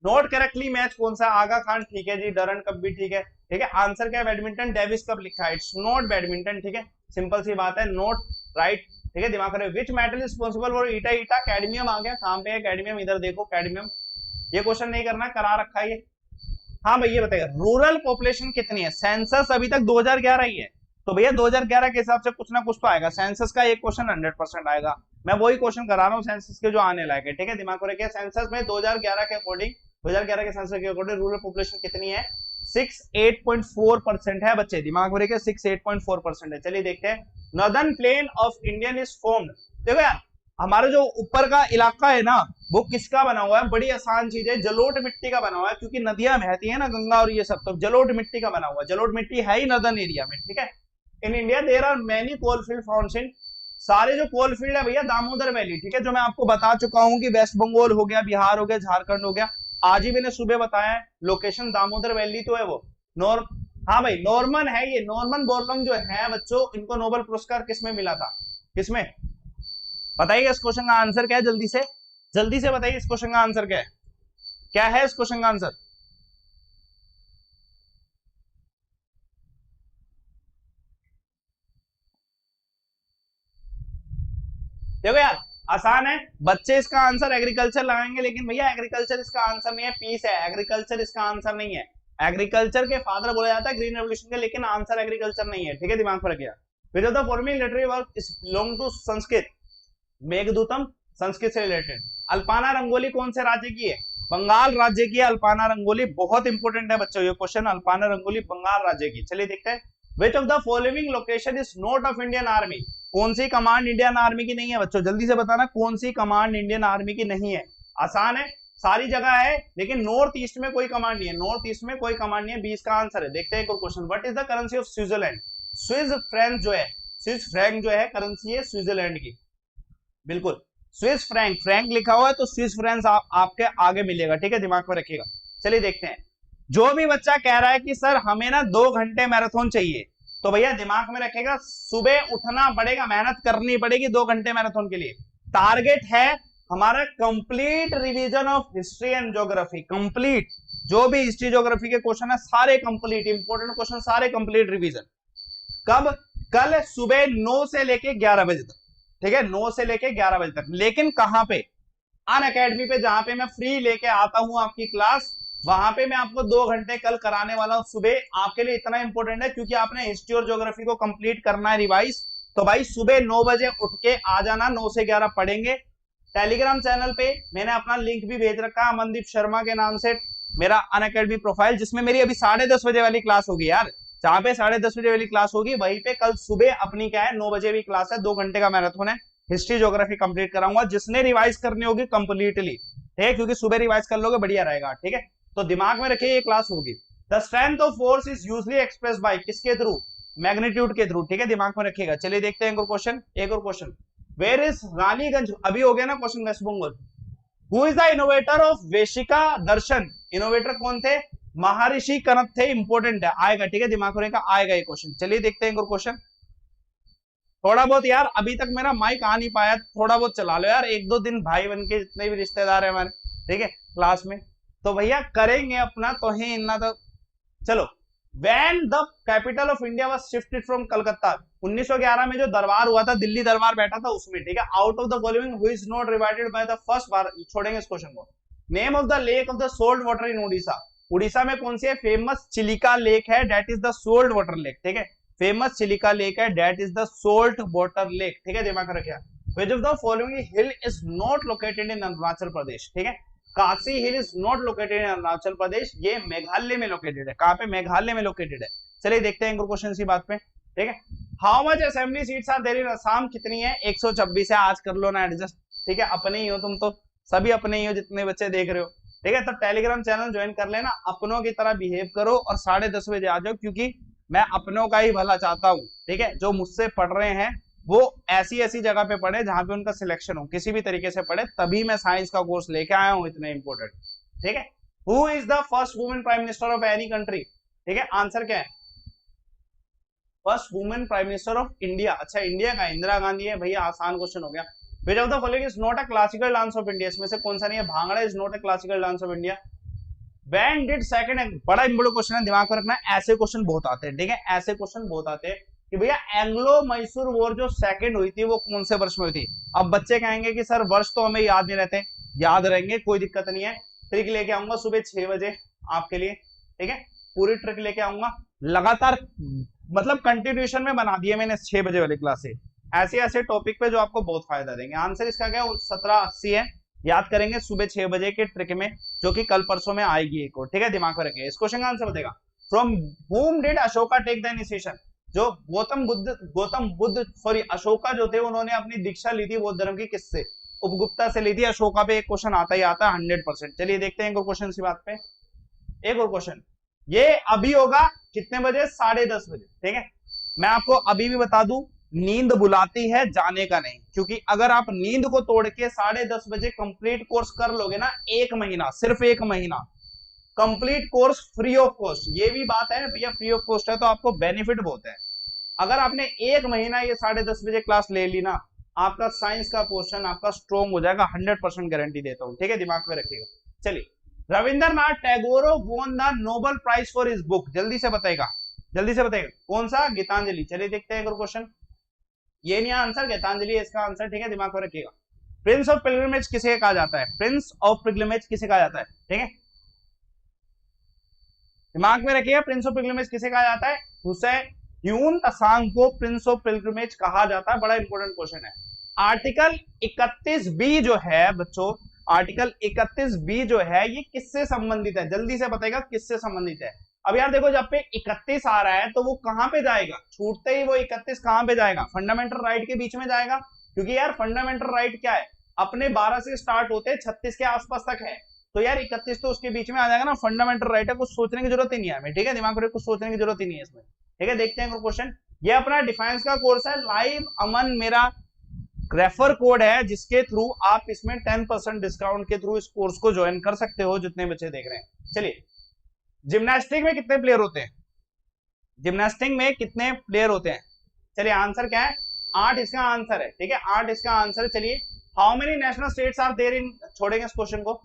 नोट करेक्टली मैच कौन सा? आगा खान, ठीक है जी, डरन कप भी ठीक है, ठीक है। आंसर क्या है? बैडमिंटन। डेविस कप लिखा है, इट्स नॉट बैडमिंटन, ठीक है, सिंपल सी बात है, नोट राइट, ठीक है, दिमाग में। Which metal is responsible for itai, itai cadmium आ गया, कहां पे है कैडमियम? इधर देखो कैडमियम, ये क्वेश्चन नहीं करना, करा रखा है ये। हाँ भैया बताइए, रूरल पॉपुलेशन कितनी है? सेंसस अभी तक 2011 ही है, तो भैया 2011 के हिसाब से कुछ ना कुछ तो आएगा, सेंसस का एक क्वेश्चन 100% आएगा। मैं वही क्वेश्चन करा रहा हूँ सेंसस के जो आने लायक है, ठीक है, दिमाग में रखिए। सेंसस में 2011 के अकॉर्डिंग, 2011 के सेंसस के अकॉर्डिंग रूरल पॉपुलेशन कितनी है? 68.4% है बच्चे, दिमाग में रखिए, 68.4% है। चलिए देखते हैं, northern plain of Indian is formed, देखो यार हमारा जो ऊपर का इलाका है ना वो किसका बना हुआ है? बड़ी आसान चीज है, जलोढ़ मिट्टी का बना हुआ है, क्योंकि नदियां बहती है ना गंगा और ये सब, तो जलोढ़ मिट्टी का बना हुआ है। जलोढ़ मिट्टी है ही नॉर्दर्न एरिया में, ठीक है। In India there are many coalfield founds in, सारे जो कोलफील्ड है भैया दामोदर वैली, ठीक है, जो मैं आपको बता चुका हूं कि वेस्ट बंगाल हो गया, बिहार हो गया, झारखंड हो गया, आज ही मैंने सुबह बताया है लोकेशन दामोदर वैली तो है वो। हाँ भाई नॉर्मन है ये, नॉर्मन बोरलॉन्ग जो है बच्चों, इनको नोबेल पुरस्कार किसमें मिला था? किसमें? बताइए इस क्वेश्चन का आंसर क्या है? जल्दी से बताइए इस क्वेश्चन का आंसर क्या है? क्या है इस क्वेश्चन का आंसर? देखो यार आसान है, बच्चे इसका आंसर एग्रीकल्चर लगाएंगे, लेकिन भैया एग्रीकल्चर इसका आंसर नहीं है, पीस है, एग्रीकल्चर इसका आंसर नहीं है। एग्रीकल्चर के फादर बोला जाता है ग्रीन रेवोल्यूशन के, लेकिन आंसर एग्रीकल्चर नहीं है, ठीक है, दिमाग में रखिए। Which of the following literary work is belong to Sanskrit? Meghadutam Sanskrit से रिलेटेड। अल्पाना रंगोली कौन से राज्य की है? बंगाल राज्य की है अल्पाना रंगोली, बहुत इंपोर्टेंट है बच्चों ये क्वेश्चन, अल्पाना रंगोली बंगाल राज्य की। चलिए देखते हैं, विच of the following location is not of Indian army? कौन सी कमांड इंडियन आर्मी की नहीं है बच्चों? जल्दी से बताना कौन सी कमांड इंडियन आर्मी की नहीं है। आसान है, सारी जगह है, लेकिन नॉर्थ ईस्ट में कोई कमांड नहीं है, नॉर्थ ईस्ट में कोई कमांड नहीं है, 20 का आंसर है। देखते हैं एक और question, what is the currency of Switzerland? Swiss franc जो है, स्विस फ्रैंक जो है करेंसी है स्विट्जरलैंड की, बिल्कुल स्विस फ्रैंक, फ्रैंक लिखा हुआ है तो स्विस फ्रैंक आपके आगे मिलेगा, ठीक है, दिमाग में रखिएगा। चलिए देखते हैं, जो भी बच्चा कह रहा है कि सर हमें ना 2 घंटे मैराथन चाहिए, तो भैया दिमाग में रखेगा सुबह उठना पड़ेगा, मेहनत करनी पड़ेगी 2 घंटे मैराथन के लिए। टारगेट है हमारा complete revision of history and geography, complete जो भी हिस्ट्री ज्योग्राफी के क्वेश्चन है सारे कंप्लीट, इंपोर्टेंट क्वेश्चन सारे कंप्लीट रिवीजन। कब? कल सुबह 9 से लेके 11 बजे तक, ठीक है, 9 से लेके 11 बजे तक। लेकिन कहां पे? अनअकैडमी पे, जहां पे मैं फ्री लेके आता हूं आपकी क्लास, वहां पे मैं आपको 2 घंटे कल कराने वाला हूं सुबह। आपके लिए इतना इंपॉर्टेंट है क्योंकि आपने हिस्ट्री और ज्योग्राफी को कंप्लीट करना है रिवाइज, तो भाई सुबह 9 बजे उठ के आ जाना, 9 से 11 पढ़ेंगे। टेलीग्राम चैनल पे मैंने अपना लिंक भी भेज रखा है, अमनदीप शर्मा के नाम से मेरा अनअकैडमी प्रोफाइल, जिसमें मेरी अभी 10:30 बजे वाली क्लास होगी यार, जहां पे 10:30 बजे वाली क्लास होगी वहीं पे कल सुबह अपनी क्या है 9 बजे भी क्लास है, 2 घंटे का मैराथन है, हिस्ट्री ज्योग्राफी कंप्लीट कराऊंगा, जिसने रिवाइज करनी होगी कंप्लीटली, ठीक है, क्योंकि सुबह रिवाइज कर लोगे बढ़िया रहेगा, ठीक है, तो दिमाग में रखिए ये क्लास होगी। The strength of force is usually expressed by किसके थ्रू? मैग्नीट्यूड के थ्रू, ठीक है, दिमाग में रखिएगा। चलिए देखते हैं एक और क्वेश्चन, वेयर इज रानीगंज? अभी हो गया ना question west Bengal. Who is the innovator of Vaisheshika Darshan? Innovator कौन थे? महर्षि कनक थे, इंपॉर्टेंट है, आएगा, ठीक है, दिमाग में आएगा ये क्वेश्चन। चलिए देखते हैं क्वेश्चन। थोड़ा बहुत यार अभी तक मेरा माइक आ नहीं पाया, थोड़ा बहुत चला लो यार, एक दो दिन भाई बन के जितने भी रिश्तेदार है हमारे, ठीक है, क्लास में, तो भैया करेंगे अपना तो है इतना तो। चलो, When the capital of India was shifted from Calcutta, 1911 में जो दरबार हुआ था, दिल्ली दरबार बैठा था उसमें, ठीक है, out of the following who is not rewarded by the first bar, छोड़ेंगे इस क्वेश्चन को। Name of the lake of the salt water in Orissa, Orissa में कौन सी है? फेमस चिलिका लेक है, that is the salt water lake, ठीक है, फेमस चिलिका लेक है, that is the salt water lake, ठीक है, दिमाग में रखिए। Which of the following hill is not located in Arunachal Pradesh, ठीक है, Khasi hill is not located in Arunachal Pradesh, ये मेघालय में लोकेटेड है, कहां पे? मेघालय में लोकेटेड है। चलिए देखते हैं क्वेश्चन इसी बात पे, ठीक है। How much assembly seats are there in Assam, कितनी है? 126 है, आज कर लो ना एडजस्ट, ठीक है, अपने ही हो तुम तो, सभी अपने ही हो जितने बच्चे देख रहे हो, ठीक है। तो टेलीग्राम चैनल ज्वाइन कर लेना, अपनों की तरह बिहेव करो और 10:30 बजे आ जाओ, क्योंकि मैं अपनों का ही भला चाहता हूँ, ठीक है। जो मुझसे पढ़ रहे हैं वो ऐसी ऐसी जगह पे पढ़े जहां पे उनका सिलेक्शन हो, किसी भी तरीके से पढ़े, तभी मैं साइंस का कोर्स लेके आया हूं, इतना इंपॉर्टेंट, ठीक है। Who is the first women prime minister of any country, ठीक है, आंसर क्या है? First women prime minister of India, अच्छा इंडिया का इंदिरा गांधी है भैया, आसान क्वेश्चन हो गया। विच of the following is not a classical dance of India, इसमें से कौन सा नहीं है? Bhangra is not a classical dance of India. When did second, बड़ा इंपॉर्टेंट क्वेश्चन है, दिमाग में रखना है, ऐसे क्वेश्चन बहुत आते हैं, ठीक है, ऐसे क्वेश्चन बहुत आते हैं कि भैया एंग्लो मैसूर वॉर जो सेकंड हुई थी वो कौन से वर्ष में हुई थी? अब बच्चे कहेंगे कि सर वर्ष तो हमें याद नहीं रहते, याद रहेंगे, कोई दिक्कत नहीं है, ट्रिक लेके आऊंगा सुबह 6 बजे आपके लिए, ठीक है, पूरी ट्रिक लेके आऊंगा लगातार, मतलब कंटिन्यूएशन में बना दिए मैंने 6 बजे वाली क्लास से, ऐसे ऐसे टॉपिक पे जो आपको बहुत फायदा देंगे। आंसर इसका क्या है? 1780 है, याद करेंगे सुबह 6 बजे के ट्रिक में, जो कि कल परसों में आएगी एक और, ठीक है, दिमाग में रखिए। इस क्वेश्चन का आंसर बताएगा, from whom did Ashoka take the initiation, जो गौतम बुद्ध सॉरी अशोका जो थे उन्होंने अपनी दीक्षा ली थी बौद्ध धर्म की, किससे? उपगुप्ता से ली थी। अशोका पे एक क्वेश्चन आता ही आता है 100%। चलिए देखते हैं एक और क्वेश्चन इसी बात पे, एक और क्वेश्चन, ये अभी होगा कितने बजे? 10:30 बजे, ठीक है। मैं आपको अभी भी बता दूं, नींद बुलाती है, जाने का नहीं, क्योंकि अगर आप नींद को तोड़ के 10:30 बजे कंप्लीट कोर्स कर लोगे ना, 1 महीना, सिर्फ 1 महीना complete course free of cost, ये भी बात है भैया, फ्री ऑफ कॉस्ट है तो आपको बेनिफिट बहुत है। अगर आपने 1 महीना ये 10:30 बजे क्लास ले ली ना, आपका साइंस का पोर्शन आपका स्ट्रॉन्ग हो जाएगा, 100% गारंटी देता हूं, ठीक है, दिमाग में रखिएगा। चलिए, Rabindranath Tagore won the Nobel prize for his book, जल्दी से बताएगा, जल्दी से बताएगा, कौन सा? गीतांजलि। चलिए देखते हैं क्वेश्चन, ये नहीं आंसर, गीतांजलि है इसका आंसर, ठीक है, दिमाग में रखिएगा। प्रिंस ऑफ पिलग्रिमेज किसे कहा जाता है? प्रिंस ऑफ पिलग्रिमेज किसे कहा जाता है, ठीक है, दिमाग में रखिएगा, प्रिंस ऑफ पिलग्रिमेज किसे कहा जाता है? हुसैन तसांग को प्रिंस ऑफ पिलग्रिमेज कहा जाता है, बड़ा इंपॉर्टेंट क्वेश्चन है। आर्टिकल 31B जो है बच्चों, आर्टिकल 31B जो है ये किससे संबंधित है? जल्दी से बताएगा किससे संबंधित है। अब यार देखो, जब पे 31 आ रहा है तो वो कहां पे जाएगा? छूटते ही वो 31 कहां पे जाएगा? फंडामेंटल राइट के बीच में जाएगा, क्योंकि यार फंडामेंटल राइट क्या है? अपने 12 से स्टार्ट होते हैं, 36 के आसपास तक है, तो यार 31 तो उसके बीच में आ जाएगा ना, फंडामेंटल राइट है, कुछ सोचने की जरूरत ही नहीं है हमें, ठीक है, दिमाग में कुछ सोचने की जरूरत ही नहीं है इसमें, ठीक है। देखते हैं क्वेश्चन, ये अपना डिफेंस का कोर्स है, लाइव अमन मेरा रेफर कोड है, जिसके थ्रू आप इसमें 10% डिस्काउंट के थ्रू इस कोर्स को ज्वाइन कर सकते हो, जितने बच्चे देख रहे हैं। चलिए, जिम्नास्टिक में कितने प्लेयर होते हैं? जिम्नास्टिक में कितने प्लेयर होते हैं? चलिए आंसर क्या है? 8 इसका आंसर है, ठीक है, 8 इसका आंसर है। चलिए, how many national states are there in, छोड़ेंगे इस क्वेश्चन को।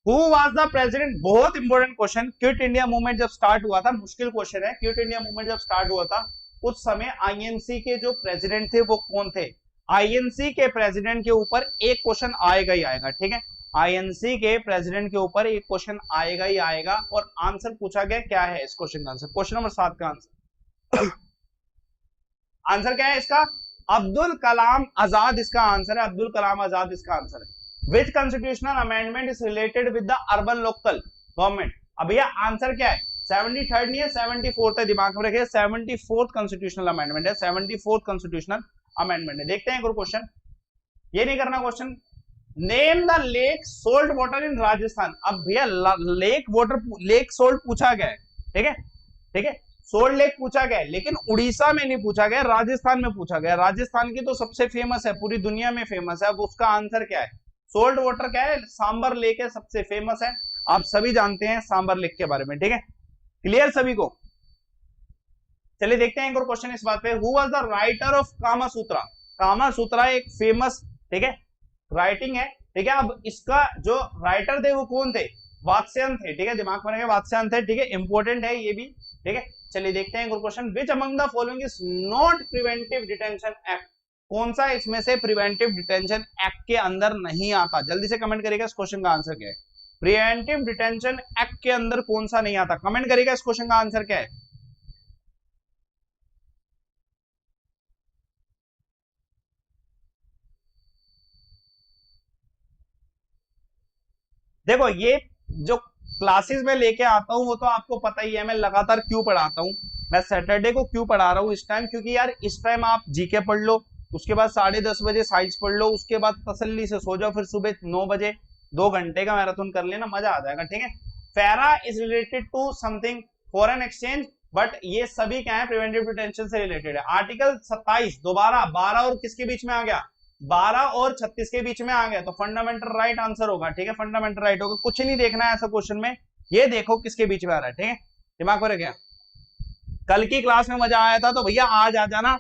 Who was the president? बहुत important question. Quit India movement जब स्टार्ट हुआ था, मुश्किल क्वेश्चन है, क्विट इंडिया मूवमेंट जब स्टार्ट हुआ था उस समय आईएनसी के जो प्रेसिडेंट थे वो कौन थे? आईएनसी के प्रेसिडेंट के ऊपर एक क्वेश्चन आएगा ही आएगा, ठीक है, आईएनसी के प्रेसिडेंट के ऊपर एक क्वेश्चन आएगा ही आएगा, और आंसर पूछा गया क्या है इस क्वेश्चन का आंसर? क्वेश्चन नंबर 7 का आंसर आंसर क्या है इसका? अब्दुल कलाम आजाद इसका आंसर है, अब्दुल कलाम आजाद इसका आंसर है। Which constitutional amendment is related with the urban local government? अब भैया आंसर क्या है? 73rd नहीं है, 74th है, दिमाग में रखिए, 74th कॉन्स्टिट्यूशनल अमेंडमेंट है, 74th कॉन्स्टिट्यूशनल अमेंडमेंट है। देखते हैं एक और क्वेश्चन, ये नहीं करना question, name the lake salt water इन राजस्थान। अब भैया लेक वाटर, लेक सोल्ट पूछा गया है, ठीक है, ठीक है, सोल्ट लेक पूछा गया है, लेकिन उड़ीसा में नहीं पूछा गया, राजस्थान में पूछा गया। राजस्थान की तो सबसे फेमस है, पूरी दुनिया में फेमस है, अब उसका आंसर क्या है? सोल्ट वाटर क्या है? सांबर लेक है, सबसे फेमस है। आप सभी जानते हैं सांबर लेक के बारे में, ठीक है, क्लियर सभी को। चलिए देखते हैं एक और क्वेश्चन इस बात पे, who was the writer of Kama Sutra. Kama Sutra एक फेमस, ठीक है, राइटिंग है, ठीक है। अब इसका जो राइटर थे वो कौन थे, वात्स्ययन थे, ठीक है, दिमाग में रखें वात्स्ययन थे, ठीक है, इंपॉर्टेंट है ये भी, ठीक है। चलिए देखते हैं एक और question, which among the following is not preventive detention act. कौन सा इसमें से प्रिवेंटिव डिटेंशन एक्ट के अंदर नहीं आता, जल्दी से कमेंट करिएगा इस क्वेश्चन का आंसर क्या है। प्रिवेंटिव डिटेंशन एक्ट के अंदर कौन सा नहीं आता, कमेंट करिएगा इस क्वेश्चन का आंसर क्या है। देखो ये जो क्लासेस में लेके आता हूं वो तो आपको पता ही है, मैं लगातार क्यों पढ़ाता हूं। मैं सैटरडे को क्यों पढ़ा रहा हूं इस टाइम, क्योंकि यार इस टाइम आप जीके पढ़ लो, उसके बाद 10:30 बजे साइंस पढ़ लो, उसके बाद तसल्ली से सो जाओ, फिर सुबह 9 बजे 2 घंटे का मैराथन कर लेना, मजा आ जाएगा, ठीक है। FERA is related to something foreign exchange, but ये सभी क्या है, प्रिवेंटिव डिटेंशन से रिलेटेड है। आर्टिकल 27 दोबारा 12 और किसके बीच में आ गया, 12 और 36 के बीच में आ गया, तो फंडामेंटल राइट आंसर होगा, ठीक है, फंडामेंटल राइट होगा। कुछ नहीं देखना है ऐसा क्वेश्चन में, ये देखो किसके बीच में आ रहा है, ठीक है, दिमाग में रखिए। कल की क्लास में मजा आया था तो भैया आज आ जाना।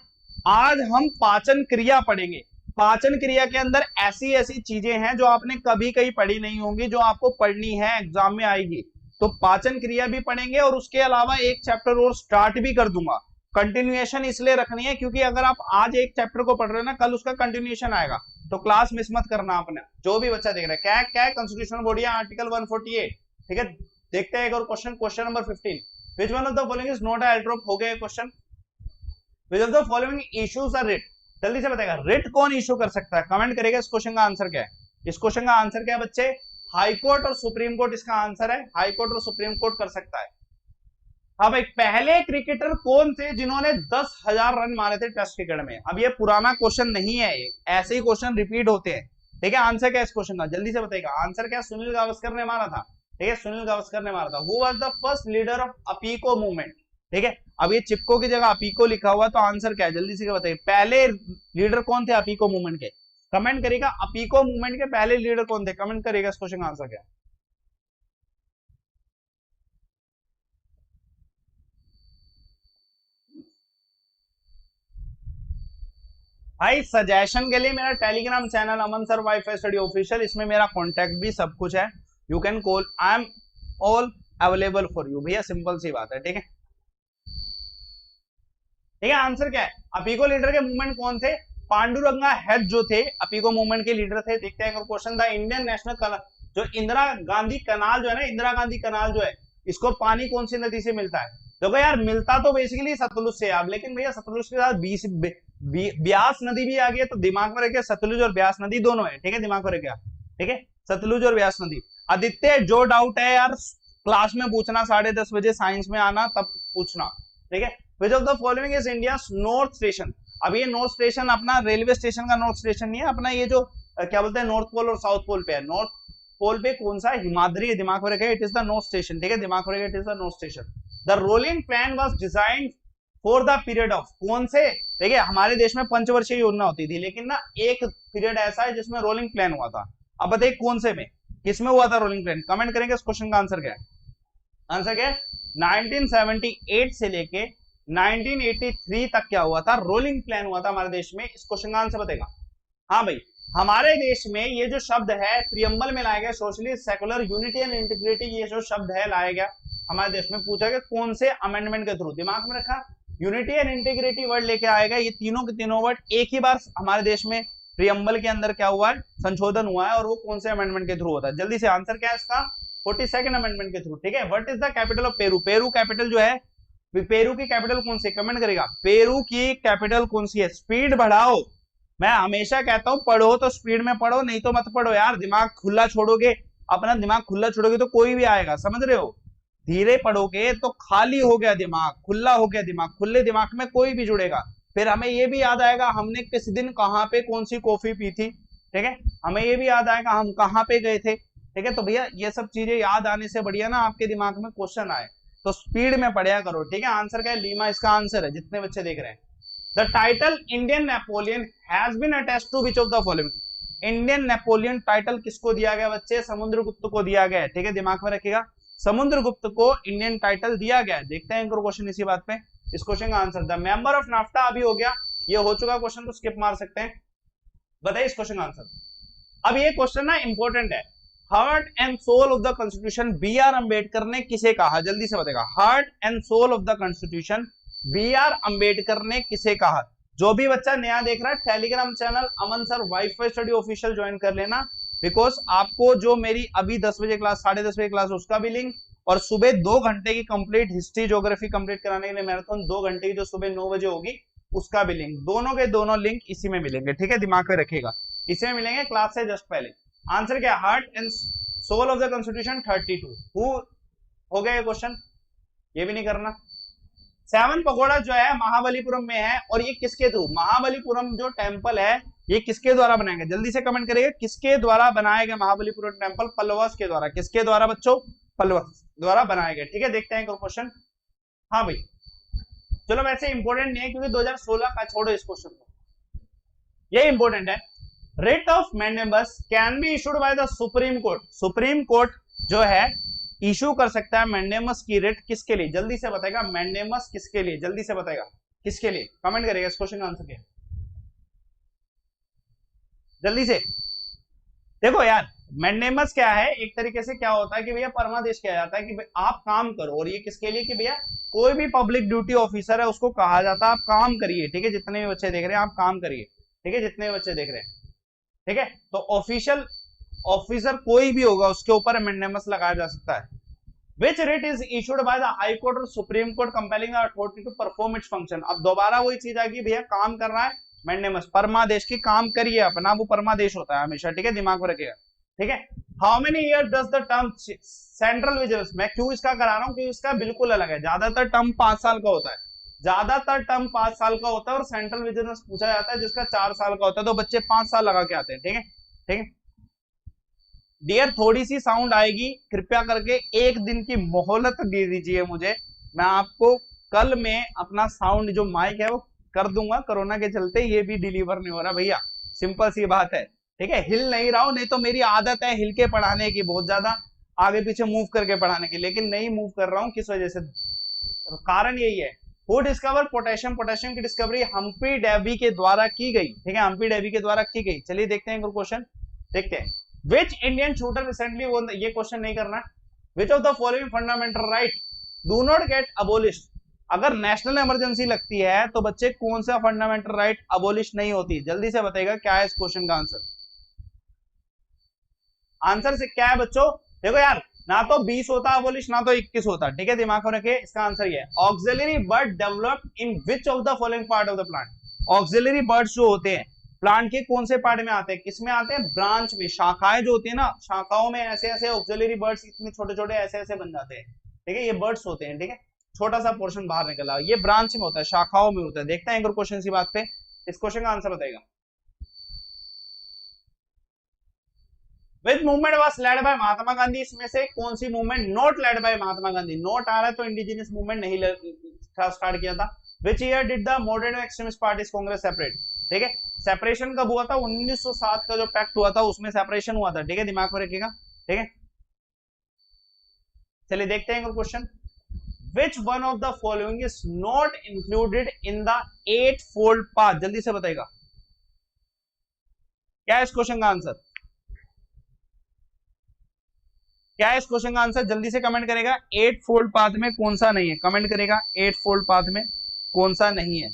आज हम पाचन क्रिया पढ़ेंगे। पाचन क्रिया के अंदर ऐसी ऐसी चीजें हैं जो आपने कभी कहीं पढ़ी नहीं होंगी, जो आपको पढ़नी है, एग्जाम में आएगी। तो पाचन क्रिया भी पढ़ेंगे और उसके अलावा एक चैप्टर और स्टार्ट भी कर दूंगा। कंटिन्यूएशन इसलिए रखनी है क्योंकि अगर आप आज एक चैप्टर को पढ़ रहे हो ना, कल उसका कंटिन्यूएशन आएगा, तो क्लास मिस मत करना अपने, जो भी बच्चा देख रहा है। क्या क्या है, कॉन्स्टिट्यूशनल बॉडी आर्टिकल 148, ठीक है। देखते हैं एक और question, question number 15, which one of the following is not airdrop. हो गया question, which of the following issues are writ. जल्दी से बताएगा रिट कौन इशू कर सकता है, कमेंट करेगा इस क्वेश्चन का आंसर क्या है। इस क्वेश्चन का आंसर क्या है बच्चे, हाई कोर्ट और सुप्रीम कोर्ट इसका आंसर है, हाई कोर्ट और सुप्रीम कोर्ट कर सकता है। हाँ भाई, पहले क्रिकेटर कौन थे जिन्होंने 10,000 रन मारे थे टेस्ट क्रिकेट में। अब ये पुराना क्वेश्चन नहीं है, ऐसे ही क्वेश्चन रिपीट होते हैं, ठीक है। आंसर क्या है इस क्वेश्चन का, जल्दी से बताइएगा आंसर क्या। सुनील गावस्कर ने मारा था, ठीक है, सुनील गावस्कर ने मारा था। Who was the first leader of Appiko movement, ठीक है। अब ये चिपको की जगह अपीको लिखा हुआ, तो आंसर क्या है, जल्दी से बताइए। पहले लीडर कौन थे अपीको मूवमेंट के, कमेंट करेगा। अपीको मूवमेंट के पहले लीडर कौन थे, कमेंट करेगा इस क्वेश्चन का आंसर क्या है। भाई सजेशन के लिए मेरा Telegram channel Aman sir WiFi study official, इसमें मेरा कॉन्टैक्ट भी सब कुछ है, you can call, I am all available for you. भैया सिंपल सी बात है, ठीक है, ठीक है। आंसर क्या है, अपीको लीडर के मूवमेंट कौन थे, पांडुरंगा हेड जो थे अपीको मूवमेंट के लीडर थे। देखते हैं क्वेश्चन, द इंडियन नेशनल कनाल, जो इंदिरा गांधी कनाल जो है ना, इंदिरा गांधी कनाल जो है, इसको पानी कौन सी नदी से मिलता है। देखो यार मिलता तो बेसिकली सतलुज से आप, लेकिन भैया सतलुज के साथ ब्यास नदी भी आ गई है, तो दिमाग में रखिए सतलुज और ब्यास नदी दोनों है, ठीक है, दिमाग में रखिए, ठीक है, सतलुज और ब्यास नदी। आदित्य जो डाउट है यार क्लास में पूछना, 10:30 बजे साइंस में आना तब पूछना, ठीक है। विच of the following is India north station. अब ये नॉर्थ स्टेशन अपना रेलवे स्टेशन का नॉर्थ स्टेशन नहीं है, अपना ये जो क्या बोलते हैं नॉर्थ पोल और साउथ पोल पे है। नॉर्थ पोल पे कौन सा, हिमाद्री है, दिमाग में रखिए, it is the north station, ठीक है, दिमाग में रखिए, it is the north station. The rolling plan was designed for the period of, कौन से, देखिए हमारे देश में पंचवर्षीय योजना होती थी, लेकिन ना एक पीरियड ऐसा है जिसमें रोलिंग प्लान हुआ था। अब बताइए कौन से में, किसमें हुआ था रोलिंग प्लान, कमेंट करेंगे इस क्वेश्चन का आंसर क्या है। आंसर क्या है, 1978 से लेके 1983 तक क्या हुआ था, रोलिंग प्लान हुआ था हमारे देश में। इस क्वेश्चन का आंसर बताएगा। हाँ भाई, हमारे देश में ये जो शब्द है प्रियम्बल में लाया गया, socialist secular unity and integrity, ये जो शब्द है लाया गया हमारे देश में। पूछा गया कौन से अमेंडमेंट के थ्रू, दिमाग में रखा, यूनिटी एंड इंटीग्रिटी वर्ड लेके आएगा। ये तीनों के तीनों वर्ड एक ही बार हमारे देश में प्रियम्बल के अंदर क्या हुआ है, संशोधन हुआ है, और वो कौन से अमेंडमेंट के थ्रू होता है। जल्दी से आंसर क्या है इसका, 42nd अमेंडमेंट के थ्रू, ठीक है। What is the capital of Peru, Peru capital जो है, पेरू की कैपिटल कौन सी, कमेंट करेगा। पेरू की कैपिटल कौन सी है। स्पीड बढ़ाओ, मैं हमेशा कहता हूं पढ़ो तो स्पीड में पढ़ो, नहीं तो मत पढ़ो यार। दिमाग खुला छोड़ोगे, अपना दिमाग खुला छोड़ोगे तो कोई भी आएगा, समझ रहे हो। धीरे पढ़ोगे तो खाली हो गया दिमाग, खुला हो गया दिमाग, खुले दिमाग में कोई भी जुड़ेगा। फिर हमें ये भी याद आएगा हमने किस दिन कहाँ पे कौन सी कॉफी पी थी, ठीक है, हमें ये भी याद आएगा हम कहाँ पे गए थे, ठीक है। तो भैया ये सब चीजें याद आने से बढ़िया ना आपके दिमाग में क्वेश्चन आए, तो स्पीड में पढ़िया करो, ठीक है। आंसर क्या है, लीमा इसका आंसर है, जितने बच्चे देख रहे हैं। The title Indian Napoleon has been attached to which of the following, Indian Napoleon title किसको दिया गया बच्चे? समुद्रगुप्त को दिया गया है, ठीक है, दिमाग में रखिएगा, समुद्रगुप्त को इंडियन टाइटल दिया गया है। देखते हैं क्वेश्चन इसी बात पे। इस क्वेश्चन का answer the member of NAFTA अभी हो गया, ये हो चुका क्वेश्चन, तो स्किप मार सकते हैं। बताइए इस क्वेश्चन का आंसर। अब ये क्वेश्चन ना इंपॉर्टेंट है। Heart and soul of the constitution B R Ambedkar ने किसे कहा? जल्दी से बताएगा। Heart and soul of the constitution B R Ambedkar ने किसे कहा? जो भी बच्चा नया देख रहा है, Telegram channel Aman sir WiFi study official join कर लेना, बिकॉज आपको जो मेरी अभी 10 बजे क्लास, 10:30 बजे क्लास, उसका भी लिंक, और सुबह 2 घंटे की कंप्लीट हिस्ट्री ज्योग्राफी कंप्लीट कराने के लिए मैराथन 2 घंटे की जो सुबह 9 बजे होगी, उसका भी लिंक, दोनों के दोनों लिंक इसी में मिलेंगे, ठीक है, दिमाग में रखिएगा, इसी में मिलेंगे क्लास से जस्ट पहले। आंसर क्या? Heart and soul of the constitution 32 हो गया क्वेश्चन, ये भी नहीं करना। 7 पगोड़ा जो है महाबलीपुरम में है, और ये किसके थ्रू? महाबलीपुरम जो टेंपल है ये किसके द्वारा बनाया गया? जल्दी से कमेंट करिएगा, किसके द्वारा बनाया गया महाबलीपुरम टेंपल? पल्लवास के द्वारा। किसके द्वारा बच्चों? पल्लवास द्वारा बनाया गया, ठीक है। देखते हैं क्वेश्चन। हाँ भाई, चलो वैसे इंपॉर्टेंट नहीं है क्योंकि 2016 का, छोड़ो इस क्वेश्चन को, ये इंपॉर्टेंट है। Writ of mandamus can be issued by the Supreme court. Supreme court जो है इशू कर सकता है मैंडेमस की रिट, किसके लिए? जल्दी से बताएगा, मैंडेमस किसके लिए? जल्दी से बताएगा किसके लिए, कमेंट करेगा इस क्वेश्चन का आंसर क्या है जल्दी से। देखो यार, मैंडेमस क्या है, एक तरीके से क्या होता है कि भैया परमादेश किया जाता है कि आप काम करो, और ये किसके लिए? कि भैया कोई भी पब्लिक ड्यूटी ऑफिसर है उसको कहा जाता है आप काम करिए, ठीक है, जितने भी बच्चे देख रहे हैं आप काम करिए, ठीक है, जितने भी बच्चे देख रहे हैं, ठीक है। तो ऑफिशियल ऑफिसर कोई भी होगा उसके ऊपर मैंडेमस लगाया जा सकता है। Which writ is issued by the High Court और Supreme Court compelling the authority to perform its function। अब दोबारा वही चीज आ गई, भैया काम कर रहा है मैंडेमस, परमादेश की काम करिए अपना, वो परमादेश होता है हमेशा, ठीक है, दिमाग में रखिएगा, ठीक है। How many year does the term central vigilance, मैं क्यों इसका करा रहा हूँ कि इसका बिल्कुल अलग है। ज्यादातर टर्म 5 साल का होता है, ज्यादातर टर्म 5 साल का होता है, और सेंट्रल विजिलेंस पूछा जाता है जिसका 4 साल का होता है, तो बच्चे 5 साल लगा के आते हैं, ठीक है, ठीक है। डियर थोड़ी सी साउंड आएगी, कृपया करके 1 दिन की मोहलत दे दीजिए मुझे, मैं आपको कल में अपना साउंड जो माइक है वो कर दूंगा। कोरोना के चलते ये भी डिलीवर नहीं हो रहा भैया, सिंपल सी बात है, ठीक है। हिल नहीं रहा हूं, नहीं तो मेरी आदत है हिल के पढ़ाने की, बहुत ज्यादा आगे पीछे मूव करके पढ़ाने की, लेकिन नहीं मूव कर रहा हूं, किस वजह से? कारण यही है। हु डिस्कवर पोटेशियम, पोटेशियम की डिस्कवरी हम्फ्री डेवी के द्वारा की गई, ठीक है, हम्फ्री डेवी के द्वारा की गई। चलिए देखते हैं क्वेश्चन, देखते हैं। Which Indian shooter recently won? ये क्वेश्चन नहीं करना। Which of the following fundamental right do not get abolished? अगर नेशनल इमरजेंसी लगती है तो बच्चे कौन सा फंडामेंटल राइट अबोलिश नहीं होती? जल्दी से बताइएगा क्या है इस क्वेश्चन का आंसर। आंसर से क्या है बच्चों? देखो यार, ना तो 20 होता अबोलिश, ना तो 21 होता, ठीक है, दिमाग में रखिए। इसका आंसर ये है, auxiliary bird developed in which of the following part of the plant. Auxiliary birds जो होते हैं प्लांट के कौन से पार्ट में आते हैं? किसमें आते हैं? ब्रांच में, शाखाएं जो होती है ना, शाखाओं में ऐसे ऐसे ऑक्सिलरी बर्ड्स इतने छोटे छोटे ऐसे ऐसे बन जाते हैं, ठीक है, ये बर्ड्स होते हैं, ठीक है, छोटा सा पोर्शन बाहर निकला, ये ब्रांच में होता है, शाखाओं में होता है। देखते हैं क्वेश्चन सी बात पे, इस क्वेश्चन का आंसर बताएगा। Which movement was led by Mahatma Gandhi, इसमें से कौन सी movement not led by Mahatma Gandhi? Not आ रहा है तो इंडिजिनियस मूवमेंट नहीं स्टार्ट किया था। Which year did the moderate extremist parties Congress separate, ठीक है, सेपरेशन कब हुआ था? 1907 का जो पैक्ट हुआ था उसमें सेपरेशन हुआ था, ठीक है, दिमाग में रखिएगा, ठीक है। चलिए देखते हैं question. Which one of the following is not included in the 8-fold path? जल्दी से बताइएगा क्या है इस क्वेश्चन का आंसर, क्या है इस क्वेश्चन का आंसर? जल्दी से कमेंट करेगा 8-fold पाथ में कौन सा नहीं है, कमेंट करेगा 8-fold पाथ में कौन सा नहीं है।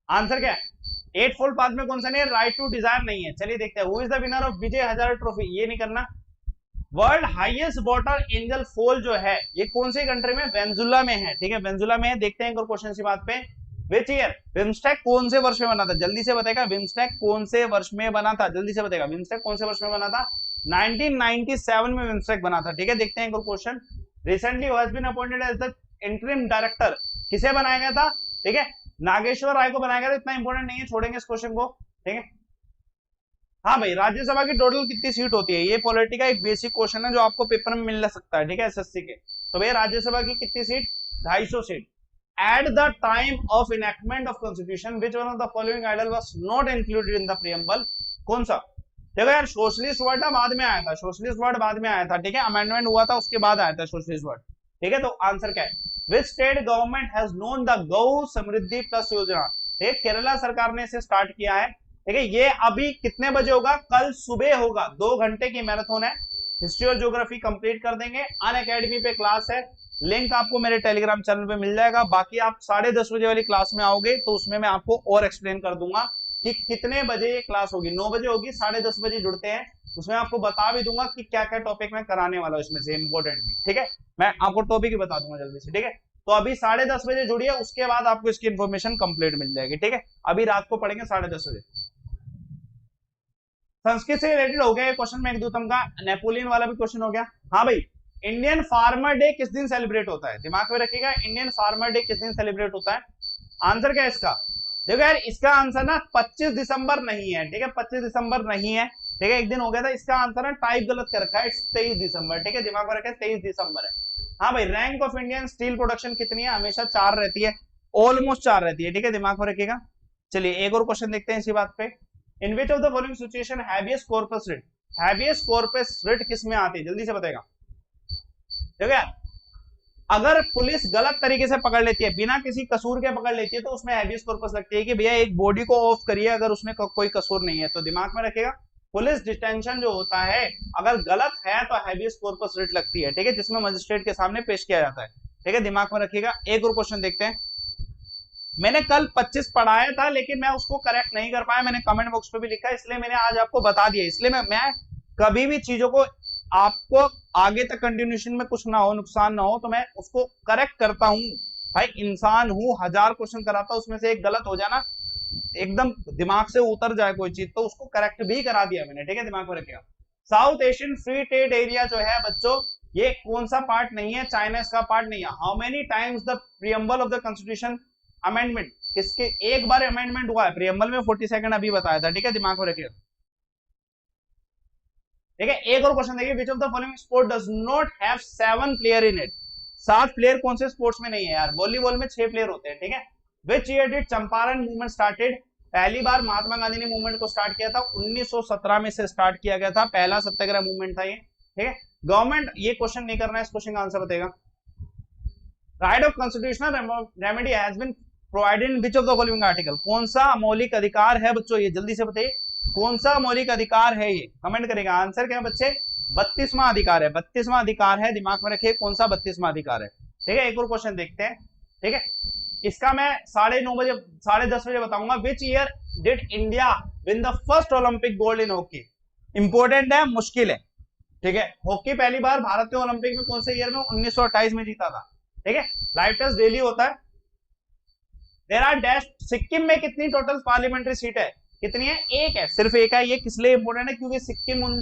आंसर क्या है? 8-fold पाथ में कौन सा नहीं है? राइट टू डिजायर नहीं है। चलिए देखते हैं। Who is the winner of Vijay Hazare trophy, ये नहीं करना। World highest water angel fall जो है ये कौन से कंट्री में? वेनेजुला में है, ठीक है, वेनेजुला में है। देखते हैं क्वेश्चन सी बात पे। विच ईयर बिम्स्टेक कौन से वर्ष में बना था? जल्दी से बताएगा बिम्स्टेक कौन से वर्ष में बना था, जल्दी से बताएगा बिम्स्टेक कौन से वर्ष में बना था? 1997 में बिम्स्टेक बना था, ठीक है। देखते हैं question. Recently who has been appointed as the interim director, किसे बनाया गया था? ठीक है, नागेश्वर राय को बनाया गया था। इतना इंपॉर्टेंट नहीं है, छोड़ेंगे इस क्वेश्चन को, ठीक है। हाँ भाई, राज्यसभा की टोटल कितनी सीट होती है? ये पॉलिटी का एक बेसिक क्वेश्चन है जो आपको पेपर में मिल सकता है, ठीक है, एसएससी के। तो भैया राज्यसभा की कितनी seat? 250 seat, at the time of enactment of constitution which one of the following idol was not included in the preamble? कौन सा? देखो यार सोशलिस्ट वर्ड ना बाद में आया था, सोशलिस्ट वर्ड बाद में आया था, ठीक है, अमेंडमेंट हुआ था उसके बाद आया था सोशलिस्ट वर्ड, ठीक है। तो आंसर क्या है? Which state government has known the गौ समृद्धि प्लस योजना, ठीक है, केरला सरकार ने इसे स्टार्ट किया है, ठीक है। ये अभी कितने बजे होगा? कल सुबह होगा, 2 घंटे की मैराथन है, हिस्ट्री और ज्योग्राफी कंप्लीट कर देंगे। अनअकैडमी पे क्लास है, लिंक आपको मेरे टेलीग्राम चैनल पे मिल जाएगा। बाकी आप 10:30 बजे वाली क्लास में आओगे तो उसमें मैं आपको और एक्सप्लेन कर दूंगा कि कितने बजे ये क्लास होगी। 9 बजे होगी, 10:30 बजे जुड़ते हैं, उसमें आपको बता भी दूंगा कि क्या क्या टॉपिक मैं कराने वाला हूँ इसमें से इंपॉर्टेंट भी, ठीक है। मैं आपको टॉपिक ही बता दूंगा जल्दी से, ठीक है। तो अभी 10:30 बजे जुड़िए, उसके बाद आपको इसकी इन्फॉर्मेशन कंप्लीट मिल जाएगी, ठीक है। अभी रात को पढ़ेंगे 10:30 बजे। संस्कृत से रिलेटेड हो गया ये क्वेश्चन, मेघदूतम का नेपोलियन वाला भी क्वेश्चन हो गया। हाँ भाई, इंडियन फार्मर डे किस दिन सेलिब्रेट होता है? दिमाग में रखिएगा, इंडियन फार्मर डे किस दिन सेलिब्रेट होता है? आंसर क्या है इसका? देखो यार, इसका आंसर ना 25 दिसंबर नहीं है, ठीक है, 25 दिसंबर नहीं है, ठीक है, एक दिन हो गया था। इसका आंसर है, टाइप गलत कर रखा है, 23 दिसंबर, ठीक है, दिमाग में रखा है 23 दिसंबर है। हाँ भाई, rank of Indian steel production कितनी है? हमेशा 4 रहती है, ऑलमोस्ट 4 रहती है, ठीक है, दिमाग में रखिएगा। चलिए एक और क्वेश्चन देखते हैं इसी बात पे। In which of the following situation habeas corpus writ, habeas corpus writ किस में आती है? जल्दी से बताएगा। देखो यार, अगर पुलिस गलत तरीके से पकड़ लेती है, बिना किसी कसूर के पकड़ लेती है, तो उसमें हैबियस कॉर्पस लगती है कि भैया एक बॉडी को ऑफ करिए अगर उसमें कोई कसूर नहीं है। तो दिमाग में रखेगा, पुलिस डिटेंशन जो होता है अगर गलत है तो हैबियस कॉर्पस रिट लगती है, ठीक है, जिसमें मजिस्ट्रेट के सामने पेश किया जाता है, ठीक है, दिमाग में रखिएगा। एक और क्वेश्चन देखते हैं। मैंने कल 25 पढ़ाया था लेकिन मैं उसको करेक्ट नहीं कर पाया, मैंने कमेंट बॉक्स पे भी लिखा, इसलिए मैंने आज आपको बता दिया। इसलिए मैं कभी भी चीजों को आपको आगे तक कंटिन्यूशन में कुछ ना हो, नुकसान ना हो, तो मैं उसको करेक्ट करता हूं। भाई इंसान हूं, 1000 क्वेश्चन कराता, उसमें से एक गलत हो जाना, एकदम दिमाग से उतर जाए कोई चीज, तो उसको करेक्ट भी करा दिया मैंने, ठीक है, दिमाग में रखिएगा। South Asian free trade area जो है बच्चों, ये कौन सा पार्ट नहीं है? चाइना इसका पार्ट नहीं है। How many times the preamble of the constitution amendment, किसके एक बार अमेंडमेंट हुआ है? प्रीएम्बल में 40 सेकंड अभी बताया था, ठीक है, दिमाग में रखिएगा, ठीक है। एक और क्वेश्चन देखिए, विच of the following sport does not have 7 player in it? 7 player कौन से स्पोर्ट्स में नहीं है यार? वॉलीबॉल में 6 प्लेयर होते हैं, ठीक है। विच year did Champaran movement started? पहली बार महात्मा गांधी ने मूवमेंट को स्टार्ट किया था 1917 में से स्टार्ट किया गया था, पहला सत्याग्रह मूवमेंट था ये, ठीक है। गवर्नमेंट, ये क्वेश्चन नहीं करना है, इस क्वेश्चन का आंसर बताएगा। Right of constitutional remedy has been provided in which of the following article? कौन सा मौलिक अधिकार है बच्चों? ये जल्दी से बताइए, कौन सा मौलिक अधिकार है? ये कमेंट करेगा। आंसर क्या है बच्चे? 32वां अधिकार है, 32वां अधिकार है, दिमाग में रखिए कौन सा 32वां अधिकार है, ठीक है। एक और क्वेश्चन देखते हैं, ठीक है, इसका मैं 9:30 बजे 10:30 बजे बताऊंगा। विच year did India win the first Olympic gold in hockey? Important है, मुश्किल है, ठीक है। हॉकी पहली बार भारत के ओलंपिक में कौन से ईयर में? 1928 में जीता था, ठीक है। लाइव टेस्ट डेली होता है। देयर आर डैश, सिक्किम में कितनी टोटल पार्लियामेंट्री सीट है? कितनी है? एक है, सिर्फ एक है। ये किस लिए इंपॉर्टेंट है? क्योंकि सिक्किम उन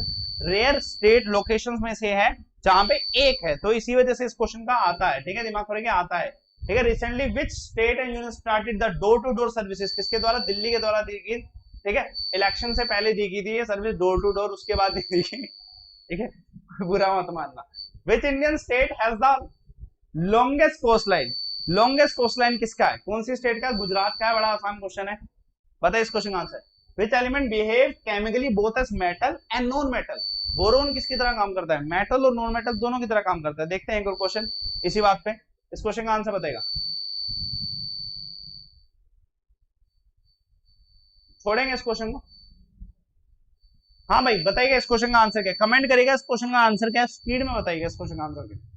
रेयर स्टेट लोकेशंस में से है जहां पे एक है, तो इसी वजह से इस क्वेश्चन का आता है, ठीक है, दिमाग में रखिए, आता है, ठीक है। Recently which state and union started the door to door services? किसके द्वारा? दिल्ली के द्वारा दी गई, ठीक है, इलेक्शन से पहले दी गई थी ये सर्विस डोर टू डोर, उसके बाद दी गई, ठीक है, बुरा मत मानना। Which Indian state has the longest coast line? Longest coast line किसका है? कौन सी स्टेट का? गुजरात का है। बड़ा आसान क्वेश्चन है, बताइए इस क्वेश्चन का answer. Which element behave chemically both as metal and non metal? Boron किसकी तरह काम करता है? मेटल और नॉन मेटल दोनों की तरह काम करता है। देखते हैं एक और क्वेश्चन इसी बात पे, इस क्वेश्चन का आंसर बताएगा। छोड़ेंगे इस क्वेश्चन को? हाँ भाई बताइएगा इस क्वेश्चन का आंसर क्या? कमेंट करिएगा इस क्वेश्चन का आंसर क्या है, स्पीड में बताइएगा इस क्वेश्चन का आंसर क्या।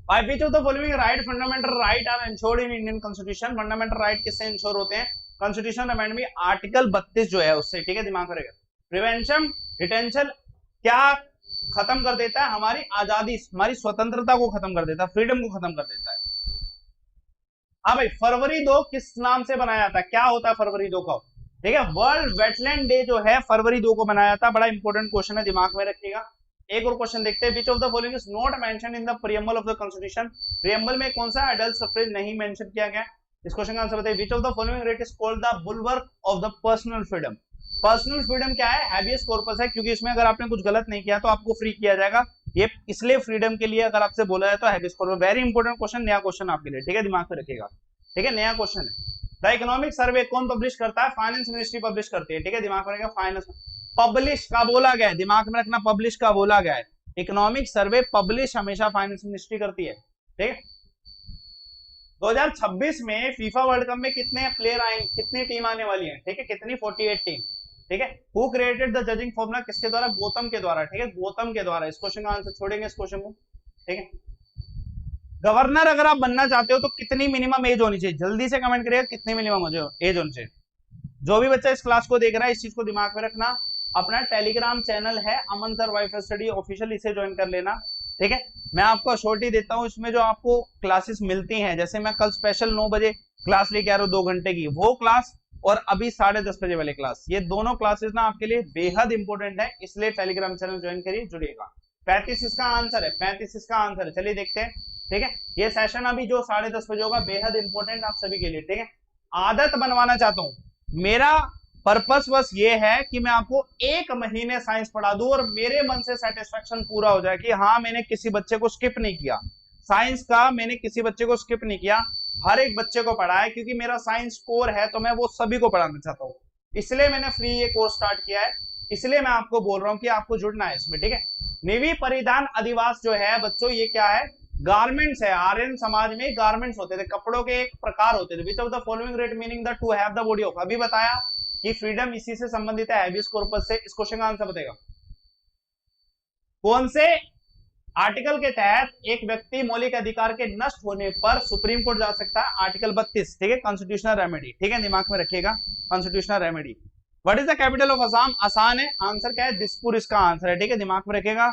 By which of the following right fundamental right are ensured in Indian Constitution? Fundamental right किससे इंश्योर होते हैं? कॉन्स्टिट्यूशन अमेंडमेंट आर्टिकल 32 जो है उससे, ठीक है, दिमाग में रखेगा। प्रिवेंशन डिटेंशन क्या खत्म कर देता है? हमारी आजादी, हमारी स्वतंत्रता को खत्म कर देता है, फ्रीडम को खत्म कर देता है। हाँ भाई, फरवरी 2 किस नाम से बनाया जाता है? क्या होता है फरवरी 2 का? ठीक है, वर्ल्ड वेटलैंड डे जो है फरवरी 2 को बनाया जाता है। बड़ा इंपॉर्टेंट क्वेश्चन है, दिमाग में रखिएगा। एक और क्वेश्चन देखते हैं। विच of the following is not mention in the preamble of the constitution? Preamble में कौन सा अडल्ट सफ्रेज नहीं मेंशन किया गया? इस क्वेश्चन का आंसर बताइए। Which of the following right is called the bulwark of the personal freedom? Personal freedom क्या है, हैबियस कॉर्पस है, क्योंकि इसमें अगर आपने कुछ गलत नहीं किया तो आपको फ्री किया जाएगा, ये इसलिए फ्रीडम के लिए अगर आपसे बोला जाए तो habeas corpus. Very important question, नया क्वेश्चन आपके लिए, ठीक है, दिमाग में रखिएगा, ठीक है, नया क्वेश्चन है। द इकोनॉमिक सर्वे कौन पब्लिश करता है, फाइनेंस मिनिस्ट्री पब्लिश करती है, ठीक है, दिमाग में रखिएगा, फाइनेंस। पब्लिश का बोला गया है, दिमाग में रखना, पब्लिश का बोला गया है, इकोनॉमिक सर्वे पब्लिश हमेशा फाइनेंस मिनिस्ट्री करती है, ठीक है। 2026 में फीफा वर्ल्ड कप में कितने प्लेयर आएंगे, कितनी टीम आने वाली है, ठीक है, कितनी, 48 टीम, ठीक है। Who created the judging formula, किसके द्वारा, गौतम के द्वारा, ठीक है, गौतम के द्वारा। इस क्वेश्चन का आंसर छोड़ेंगे, इस क्वेश्चन को, ठीक है। गवर्नर अगर आप बनना चाहते हो तो कितनी मिनिमम एज होनी चाहिए, जल्दी से कमेंट करिएगा, कितनी मिनिमम एज होनी चाहिए। जो भी बच्चा इस क्लास को देख रहा है इस चीज को दिमाग में रखना, अपना टेलीग्राम चैनल है अमन सर वाइफाई स्टडी ऑफिशियल, इसे ज्वाइन कर लेना, ठीक है। मैं आपको अश्योरिटी देता हूँ, इसमें जो आपको क्लासेस मिलती हैं, जैसे मैं कल स्पेशल 9 बजे क्लास लेके आ रहा हूँ 2 घंटे की, वो क्लास और अभी 10:30 बजे वाली क्लास, ये दोनों क्लासेस ना आपके लिए बेहद इंपॉर्टेंट है, इसलिए टेलीग्राम चैनल ज्वाइन करिए, जुड़िएगा। 35 इसका आंसर है, 35 इसका आंसर है, चलिए देखते हैं, ठीक है। ये सेशन अभी जो 10:30 बजे होगा बेहद इंपॉर्टेंट आप सभी के लिए, ठीक है। आदत बनवाना चाहता हूँ, मेरा पर्पस बस ये है कि मैं आपको 1 महीने साइंस पढ़ा दूं और मेरे मन से सेटिस्फेक्शन पूरा हो जाए कि हाँ मैंने किसी बच्चे को स्किप नहीं किया, साइंस का मैंने किसी बच्चे को स्किप नहीं किया, हर एक बच्चे को पढ़ा है, क्योंकि मेरा साइंस कोर है तो मैं वो सभी को पढ़ाना चाहता हूँ, इसलिए मैंने फ्री ये कोर्स स्टार्ट किया है, इसलिए मैं आपको बोल रहा हूँ कि आपको जुड़ना है इसमें, ठीक है। निवी परिधान अधिवास जो है बच्चों, ये क्या है, गारमेंट्स है। आर्यन समाज में गारमेंट्स होते थे, कपड़ों के एक प्रकार होते थे। विच of the following great meaning the two have the body of, अभी बताया कि फ्रीडम इसी से संबंधित है, हैबियस कॉर्पस से। इस क्वेश्चन का आंसर बताएगा, कौन से आर्टिकल के तहत एक व्यक्ति मौलिक अधिकार के नष्ट होने पर सुप्रीम कोर्ट जा सकता है, आर्टिकल 32, ठीक है, कॉन्स्टिट्यूशनल रेमेडी, ठीक है, दिमाग में रखिएगा, constitutional remedy. What is the capital of Assam, आसान है, आंसर क्या है, दिसपुर इसका आंसर है, ठीक है, दिमाग में रखिएगा।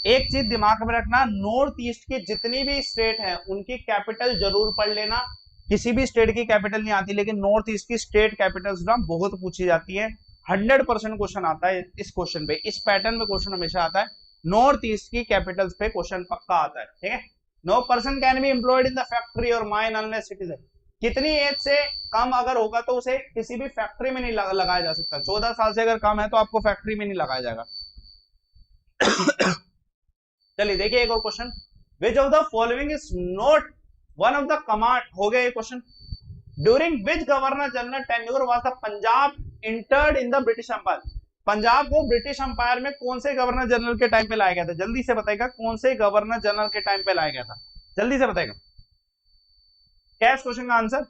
एक चीज दिमाग में रखना, नॉर्थ ईस्ट की जितनी भी स्टेट है उनकी कैपिटल जरूर पढ़ लेना, किसी भी स्टेट की कैपिटल नहीं आती, लेकिन नॉर्थ ईस्ट की स्टेट कैपिटल्स ना बहुत पूछी जाती है, 100% क्वेश्चन आता है इस क्वेश्चन पे, इस पैटर्न में क्वेश्चन हमेशा आता है, नॉर्थ ईस्ट की कैपिटल्स पे क्वेश्चन पक्का आता है, ठीक है। No person can be employed in the factory और माइन अनलेस सिटीजन, कितनी एज से कम अगर होगा तो उसे किसी भी फैक्ट्री में नहीं लगाया जा सकता, 14 साल से अगर कम है तो आपको फैक्ट्री में नहीं लगाया जाएगा। चलिए देखिए एक और question, which of the following is not one of the command, हो गया ये question. During which governor general tenure was the Punjab entered in the British empire, Punjab को ब्रिटिश एम्पायर में कौन से गवर्नर जनरल के टाइम पे लाया गया था, जल्दी से बताएगा, कौन से गवर्नर जनरल के टाइम पे लाया गया था, जल्दी से बताएगा, क्या है इस क्वेश्चन का आंसर,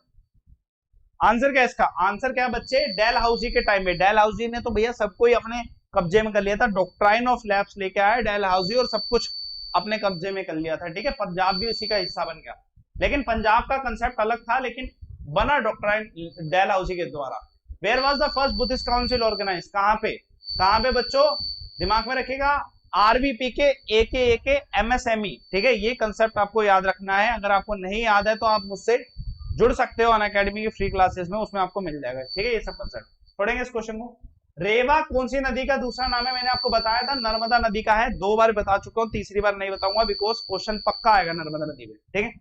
आंसर क्या है इसका, आंसर क्या है बच्चे, डेल हाउसी के टाइम में। डेल हाउसी ने तो भैया सबको ही अपने कब्जे में कर लिया था, डॉक्ट्राइन ऑफ लैप्स लेके आया डेल हाउसी और सब कुछ अपने कब्जे में कर लिया था, ठीक है, पंजाब भी उसी का हिस्सा बन गया, लेकिन पंजाब का कंसेप्ट अलग था, लेकिन बना डॉक्ट्राइन डेल हाउसी के द्वारा। Where was the first Buddhist council organize, कहां पे बच्चों, दिमाग में रखिएगा, आरबीपी के एके एमएसएमई, ठीक है, ये कंसेप्ट आपको याद रखना है, अगर आपको नहीं याद है तो आप मुझसे जुड़ सकते हो अनअकैडमी की फ्री क्लासेस में, उसमें आपको मिल जाएगा, ठीक है, ये सब कंसेप्ट। छोड़ेंगे इस क्वेश्चन को। रेवा कौन सी नदी का दूसरा नाम है, मैंने आपको बताया था नर्मदा नदी का है, 2 बार बता चुका हूं, तीसरी बार नहीं बताऊंगा, बिकॉज क्वेश्चन पक्का आएगा नर्मदा नदी में, ठीक है।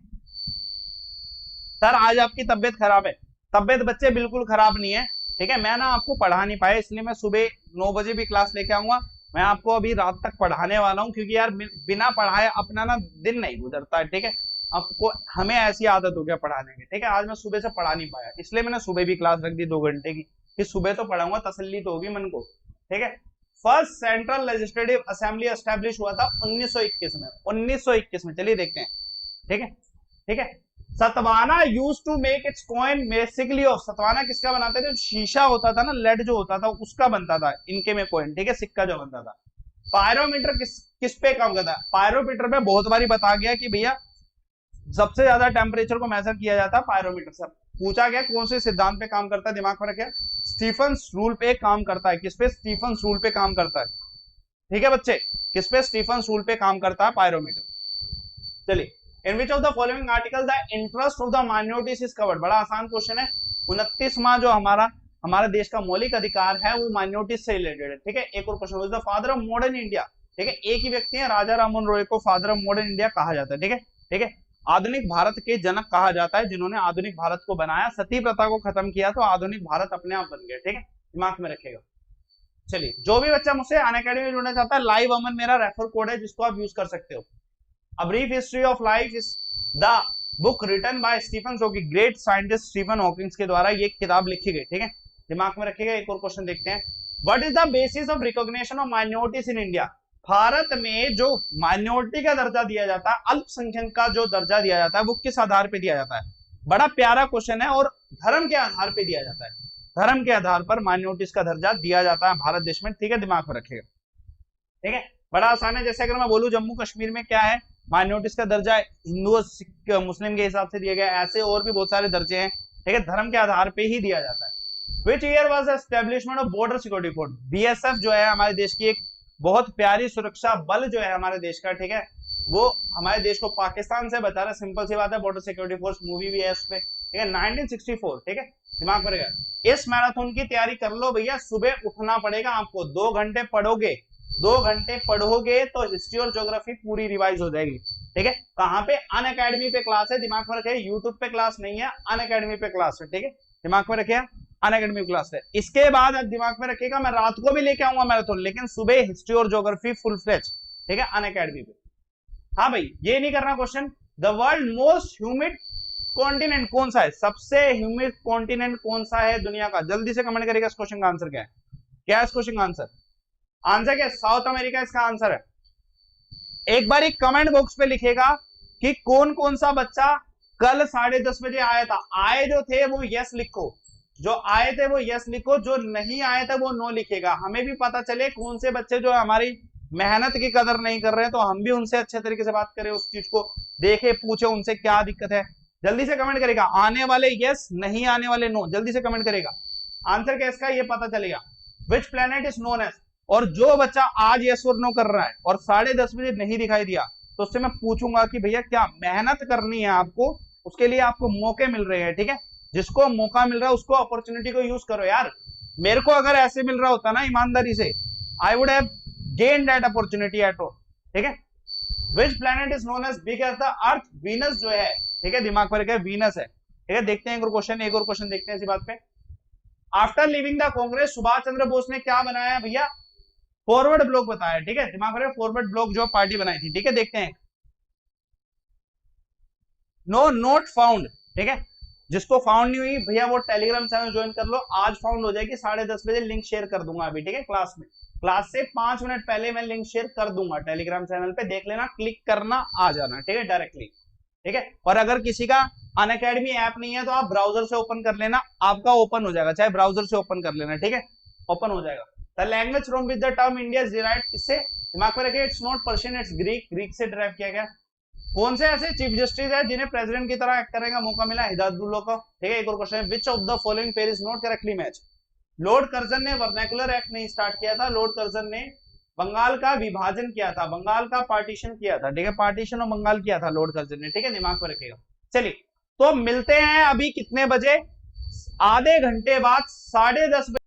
सर आज आपकी तबियत खराब है, तबियत बच्चे बिल्कुल खराब नहीं है, ठीक है, मैं ना आपको पढ़ा नहीं पाया, इसलिए मैं सुबह 9 बजे भी क्लास लेके आऊंगा, मैं आपको अभी रात तक पढ़ाने वाला हूं, क्योंकि यार बिना पढ़ाए अपना ना दिन नहीं गुजरता है, ठीक है, आपको हमें ऐसी आदत हो गया पढ़ाने की, ठीक है। आज मैं सुबह से पढ़ा नहीं पाया, इसलिए मैंने सुबह भी क्लास रख दी 2 घंटे की, कि सुबह तो पढ़ाऊंगा, तसल्ली तो होगी मन को, ठीक है। First central legislative assembly establish हुआ था 1921 में, 1921 में, चलिए देखते हैं, ठीक है, ठीक है। Satavahana use to make its coin basically of, Satavahana किसका बनाते थे, शीशा होता था ना, लेड जो होता था उसका बनता था इनके में कॉइन, ठीक है, सिक्का जो बनता था। पायरोमीटर किस पे काम करता है, पायरोमीटर पे बहुत बारी बता गया कि भैया सबसे ज्यादा टेम्परेचर को मेजर किया जाता है पायरोमीटर से। पूछा गया कौन से सिद्धांत पे काम करता है, दिमाग में रखिए, स्टीफन्स रूल पे काम करता है, किस पे, स्टीफन्स रूल पे काम करता है, ठीक है बच्चे, किस पे, स्टीफन्स रूल पे काम करता है पायरोमीटर। चलिए, in which of the following article the interest of the minorities is covered, बड़ा आसान क्वेश्चन है, 29वां जो हमारा देश का मौलिक अधिकार है वो माइनॉरिटीज से रिलेटेड है, ठीक है। एक और question, the father of modern India, ठीक है, एक ही व्यक्ति है, राजा राममोहन रॉय को फादर ऑफ मॉडर्न इंडिया कहा जाता है, ठीक है, ठीक है, आधुनिक भारत के जनक कहा जाता है, जिन्होंने आधुनिक भारत को बनाया, सती प्रथा को खत्म किया तो आधुनिक भारत अपने आप बन गया, ठीक है, दिमाग में रखिएगा। चलिए, जो भी बच्चा मुझसे अनअकैडमी में जुड़ना चाहता है, लाइव अमन मेरा रेफर कोड है जिसको आप यूज कर सकते हो। A brief history of life is the book written by Stephen, जो कि ग्रेट साइंटिस्ट स्टीफन हॉकिंग के द्वारा ये किताब लिखी गई। ठीक है, दिमाग में रखिएगा। एक और क्वेश्चन देखते हैं, what is the basis of recognition of minorities in India? Bharat में जो माइनॉरिटी का दर्जा दिया जाता है, अल्पसंख्यक का जो दर्जा दिया जाता है, वो किस आधार पर दिया जाता है? बड़ा प्यारा क्वेश्चन है, और धर्म के आधार पर दिया जाता है। धर्म के आधार पर माइनॉरिटीज का दर्जा दिया जाता है भारत देश में। ठीक है, दिमाग में रखिएगा। ठीक है, बड़ा आसान है। जैसे अगर मैं बोलूं जम्मू कश्मीर में क्या है, माइनॉरिटीज का दर्जा हिंदू मुस्लिम के हिसाब से दिया गया, ऐसे और भी बहुत सारे दर्जे हैं। ठीक है, धर्म के आधार पे ही दिया जाता है। Which year was establishment of border security force? BSF जो है हमारे देश की एक बहुत प्यारी सुरक्षा बल जो है हमारे देश का। ठीक है, वो हमारे देश को पाकिस्तान से बचा रहा है। सिंपल सी बात है, बॉर्डर सिक्योरिटी फोर्स मूवी भी है उस पे। ठीक है, 1964। ठीक है, दिमाग में रहेगा। इस मैराथन की तैयारी कर लो भैया, सुबह उठना पड़ेगा आपको। 2 घंटे पढ़ोगे, 2 घंटे पढ़ोगे तो हिस्ट्री और ज्योग्राफी पूरी रिवाइज हो जाएगी। ठीक है, कहाँ पे? अनअकैडमी पे क्लास है, दिमाग में रखे। यूट्यूब पे क्लास नहीं है, अनअकैडमी पे क्लास है। ठीक है, दिमाग में रखे, अनअकैडमी क्लास है। इसके बाद अब दिमाग में रखिएगा, मैं रात को भी लेके आऊंगा मैराथन, लेकिन सुबह हिस्ट्री और ज्योग्राफी फुल फ्लेज। ठीक है, अनअकैडमी पे। हाँ भाई, ये नहीं करना question. The world most humid continent कौन सा है? सबसे ह्यूमिड कॉन्टिनेंट कौन सा है दुनिया का? जल्दी से कमेंट करेगा इस क्वेश्चन का आंसर क्या है। क्या है इस क्वेश्चन का आंसर? आंसर क्या? साउथ अमेरिका इसका आंसर है। एक बार एक कमेंट बॉक्स पे लिखेगा कि कौन कौन सा बच्चा कल 10:30 बजे आया था। आए जो थे वो यस लिखो, जो आए थे वो यस लिखो, जो नहीं आए थे वो नो लिखेगा। हमें भी पता चले कौन से बच्चे जो हमारी मेहनत की कदर नहीं कर रहे हैं, तो हम भी उनसे अच्छे तरीके से बात करें, उस चीज को देखे, पूछे उनसे क्या दिक्कत है। जल्दी से कमेंट करेगा। आने वाले यस, नहीं आने वाले नो। जल्दी से कमेंट करेगा। आंसर क्या इसका ये पता चलेगा। Which planet is known as? और जो बच्चा आज यस और नो कर रहा है और 10:30 बजे नहीं दिखाई दिया, तो उससे मैं पूछूंगा कि भैया क्या मेहनत करनी है आपको, उसके लिए आपको मौके मिल रहे हैं। ठीक है, जिसको मौका मिल रहा है उसको अपॉर्चुनिटी को यूज करो यार। मेरे को अगर ऐसे मिल रहा होता ना ईमानदारी से, I would have gain that opportunity at all. ठीक है, which planet is known as big as the earth? Venus जो है। ठीक है, दिमाग पर क्या? वीनस है। ठीक है, देखते हैं एक और क्वेश्चन देखते हैं इसी बात पे। After living the Congress, Subhash Chandra Bose ने क्या बनाया भैया? फॉरवर्ड ब्लॉक बताया। ठीक है, दिमाग में फॉरवर्ड ब्लॉक जो पार्टी बनाई थी। ठीक है, देखते हैं। No note found. ठीक है, जिसको फाउंड नहीं हुई भैया वो टेलीग्राम चैनल ज्वाइन कर लो, आज फाउंड हो जाएगी। 10:30 बजे लिंक शेयर कर दूंगा अभी। ठीक है, क्लास में, क्लास से 5 मिनट पहले मैं लिंक शेयर कर दूंगा टेलीग्राम चैनल पे, देख लेना, क्लिक करना, आ जाना। ठीक है, डायरेक्टली। ठीक है, और अगर किसी का अनअकैडमी ऐप नहीं है तो आप ब्राउजर से ओपन कर लेना, आपका ओपन हो जाएगा। चाहे ब्राउजर से ओपन कर लेना। ठीक है, ओपन हो जाएगा। The language from which the term India is derived, किससे? दिमाग में रखिए, it's not Persian, it's Greek. Greek से डिराइव किया गया। कौन से ऐसे चीफ जस्टिस है जिन्हें प्रेसिडेंट की तरह एक्ट करने का मौका मिला? हिदायतुल्लाह को। ठीक है, एक और क्वेश्चन है, विच of the following pair is not correctly match? Lord Curzon ने वर्नाकुलर एक्ट नहीं स्टार्ट किया था, लॉर्ड कर्जन ने बंगाल का विभाजन किया था, बंगाल का पार्टीशन किया था। ठीक है, पार्टीशन ऑफ बंगाल किया था लॉर्ड कर्जन ने। ठीक है, दिमाग में रखिएगा। चलिए, तो मिलते हैं अभी कितने बजे? आधे घंटे बाद 10:30 बजे।